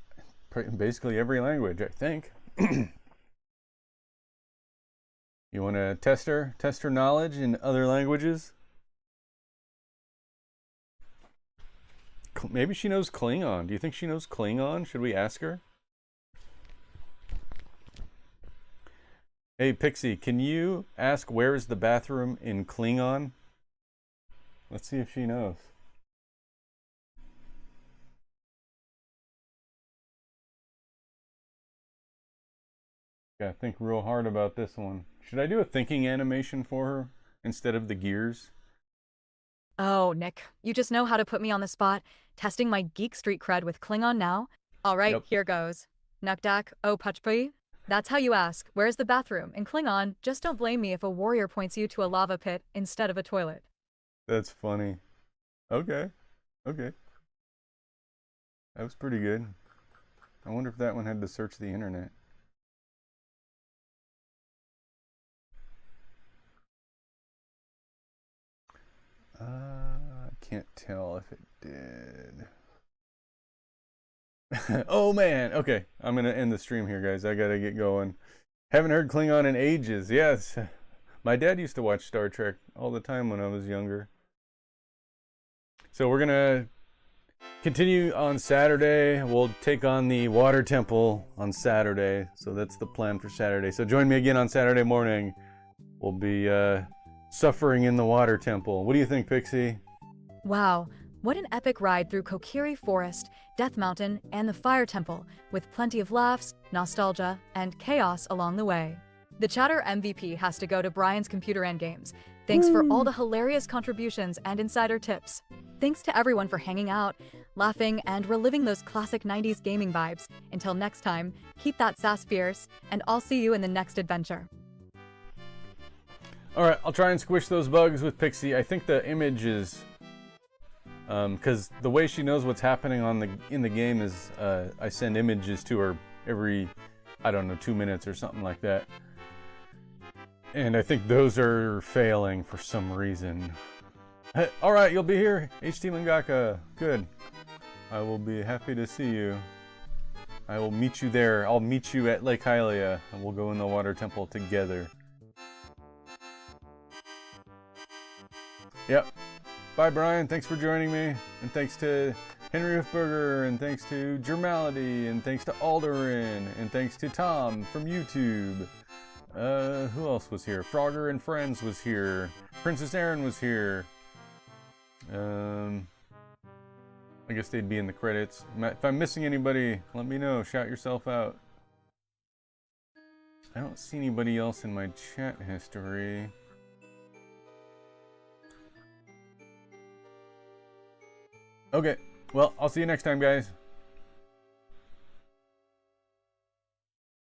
basically every language, I think. You want to test her knowledge in other languages? Maybe she knows Klingon. Do you think she knows Klingon? Should we ask her? Hey, Pixie, can you ask where is the bathroom in Klingon? Let's see if she knows. Gotta think real hard about this one. Should I do a thinking animation for her instead of the gears? Oh, Nick, you just know how to put me on the spot, testing my geek street cred with Klingon now? All right, Yep. Here goes. Nukdak o Pachpui? That's how you ask, where's the bathroom? In Klingon, just don't blame me if a warrior points you to a lava pit instead of a toilet. That's funny. Okay. Okay. That was pretty good. I wonder if that one had to search the internet. I can't tell if it did. Oh man, okay. I'm gonna end the stream here, guys. I gotta get going. Haven't heard Klingon in ages. Yes. My dad used to watch Star Trek all the time when I was younger. So we're gonna continue on Saturday. We'll take on the Water Temple on Saturday. So that's the plan for Saturday. So join me again on Saturday morning. We'll be suffering in the water temple. What do you think, Pixie? Wow, what an epic ride through Kokiri Forest, Death Mountain, and the Fire Temple, with plenty of laughs, nostalgia, and chaos along the way. The Chatter MVP has to go to Brian's Computer and Games. Thanks for all the hilarious contributions and insider tips. Thanks to everyone for hanging out, laughing, and reliving those classic 90s gaming vibes. Until next time, keep that sass fierce, and I'll see you in the next adventure. Alright, I'll try and squish those bugs with Pixie. I think the image is... because the way she knows what's happening in the game is I send images to her every, I don't know, 2 minutes or something like that. And I think those are failing for some reason. Hey, alright, you'll be here, HT Mangaka. Good. I will be happy to see you. I will meet you there. I'll meet you at Lake Hylia, and we'll go in the water temple together. Yep. Bye, Brian. Thanks for joining me. And thanks to Henry Hofberger, and thanks to Germality, and thanks to Alderin, and thanks to Tom from YouTube. Who else was here? Frogger and Friends was here. Princess Erin was here. I guess they'd be in the credits. If I'm missing anybody, let me know. Shout yourself out. I don't see anybody else in my chat history. Okay, well, I'll see you next time, guys.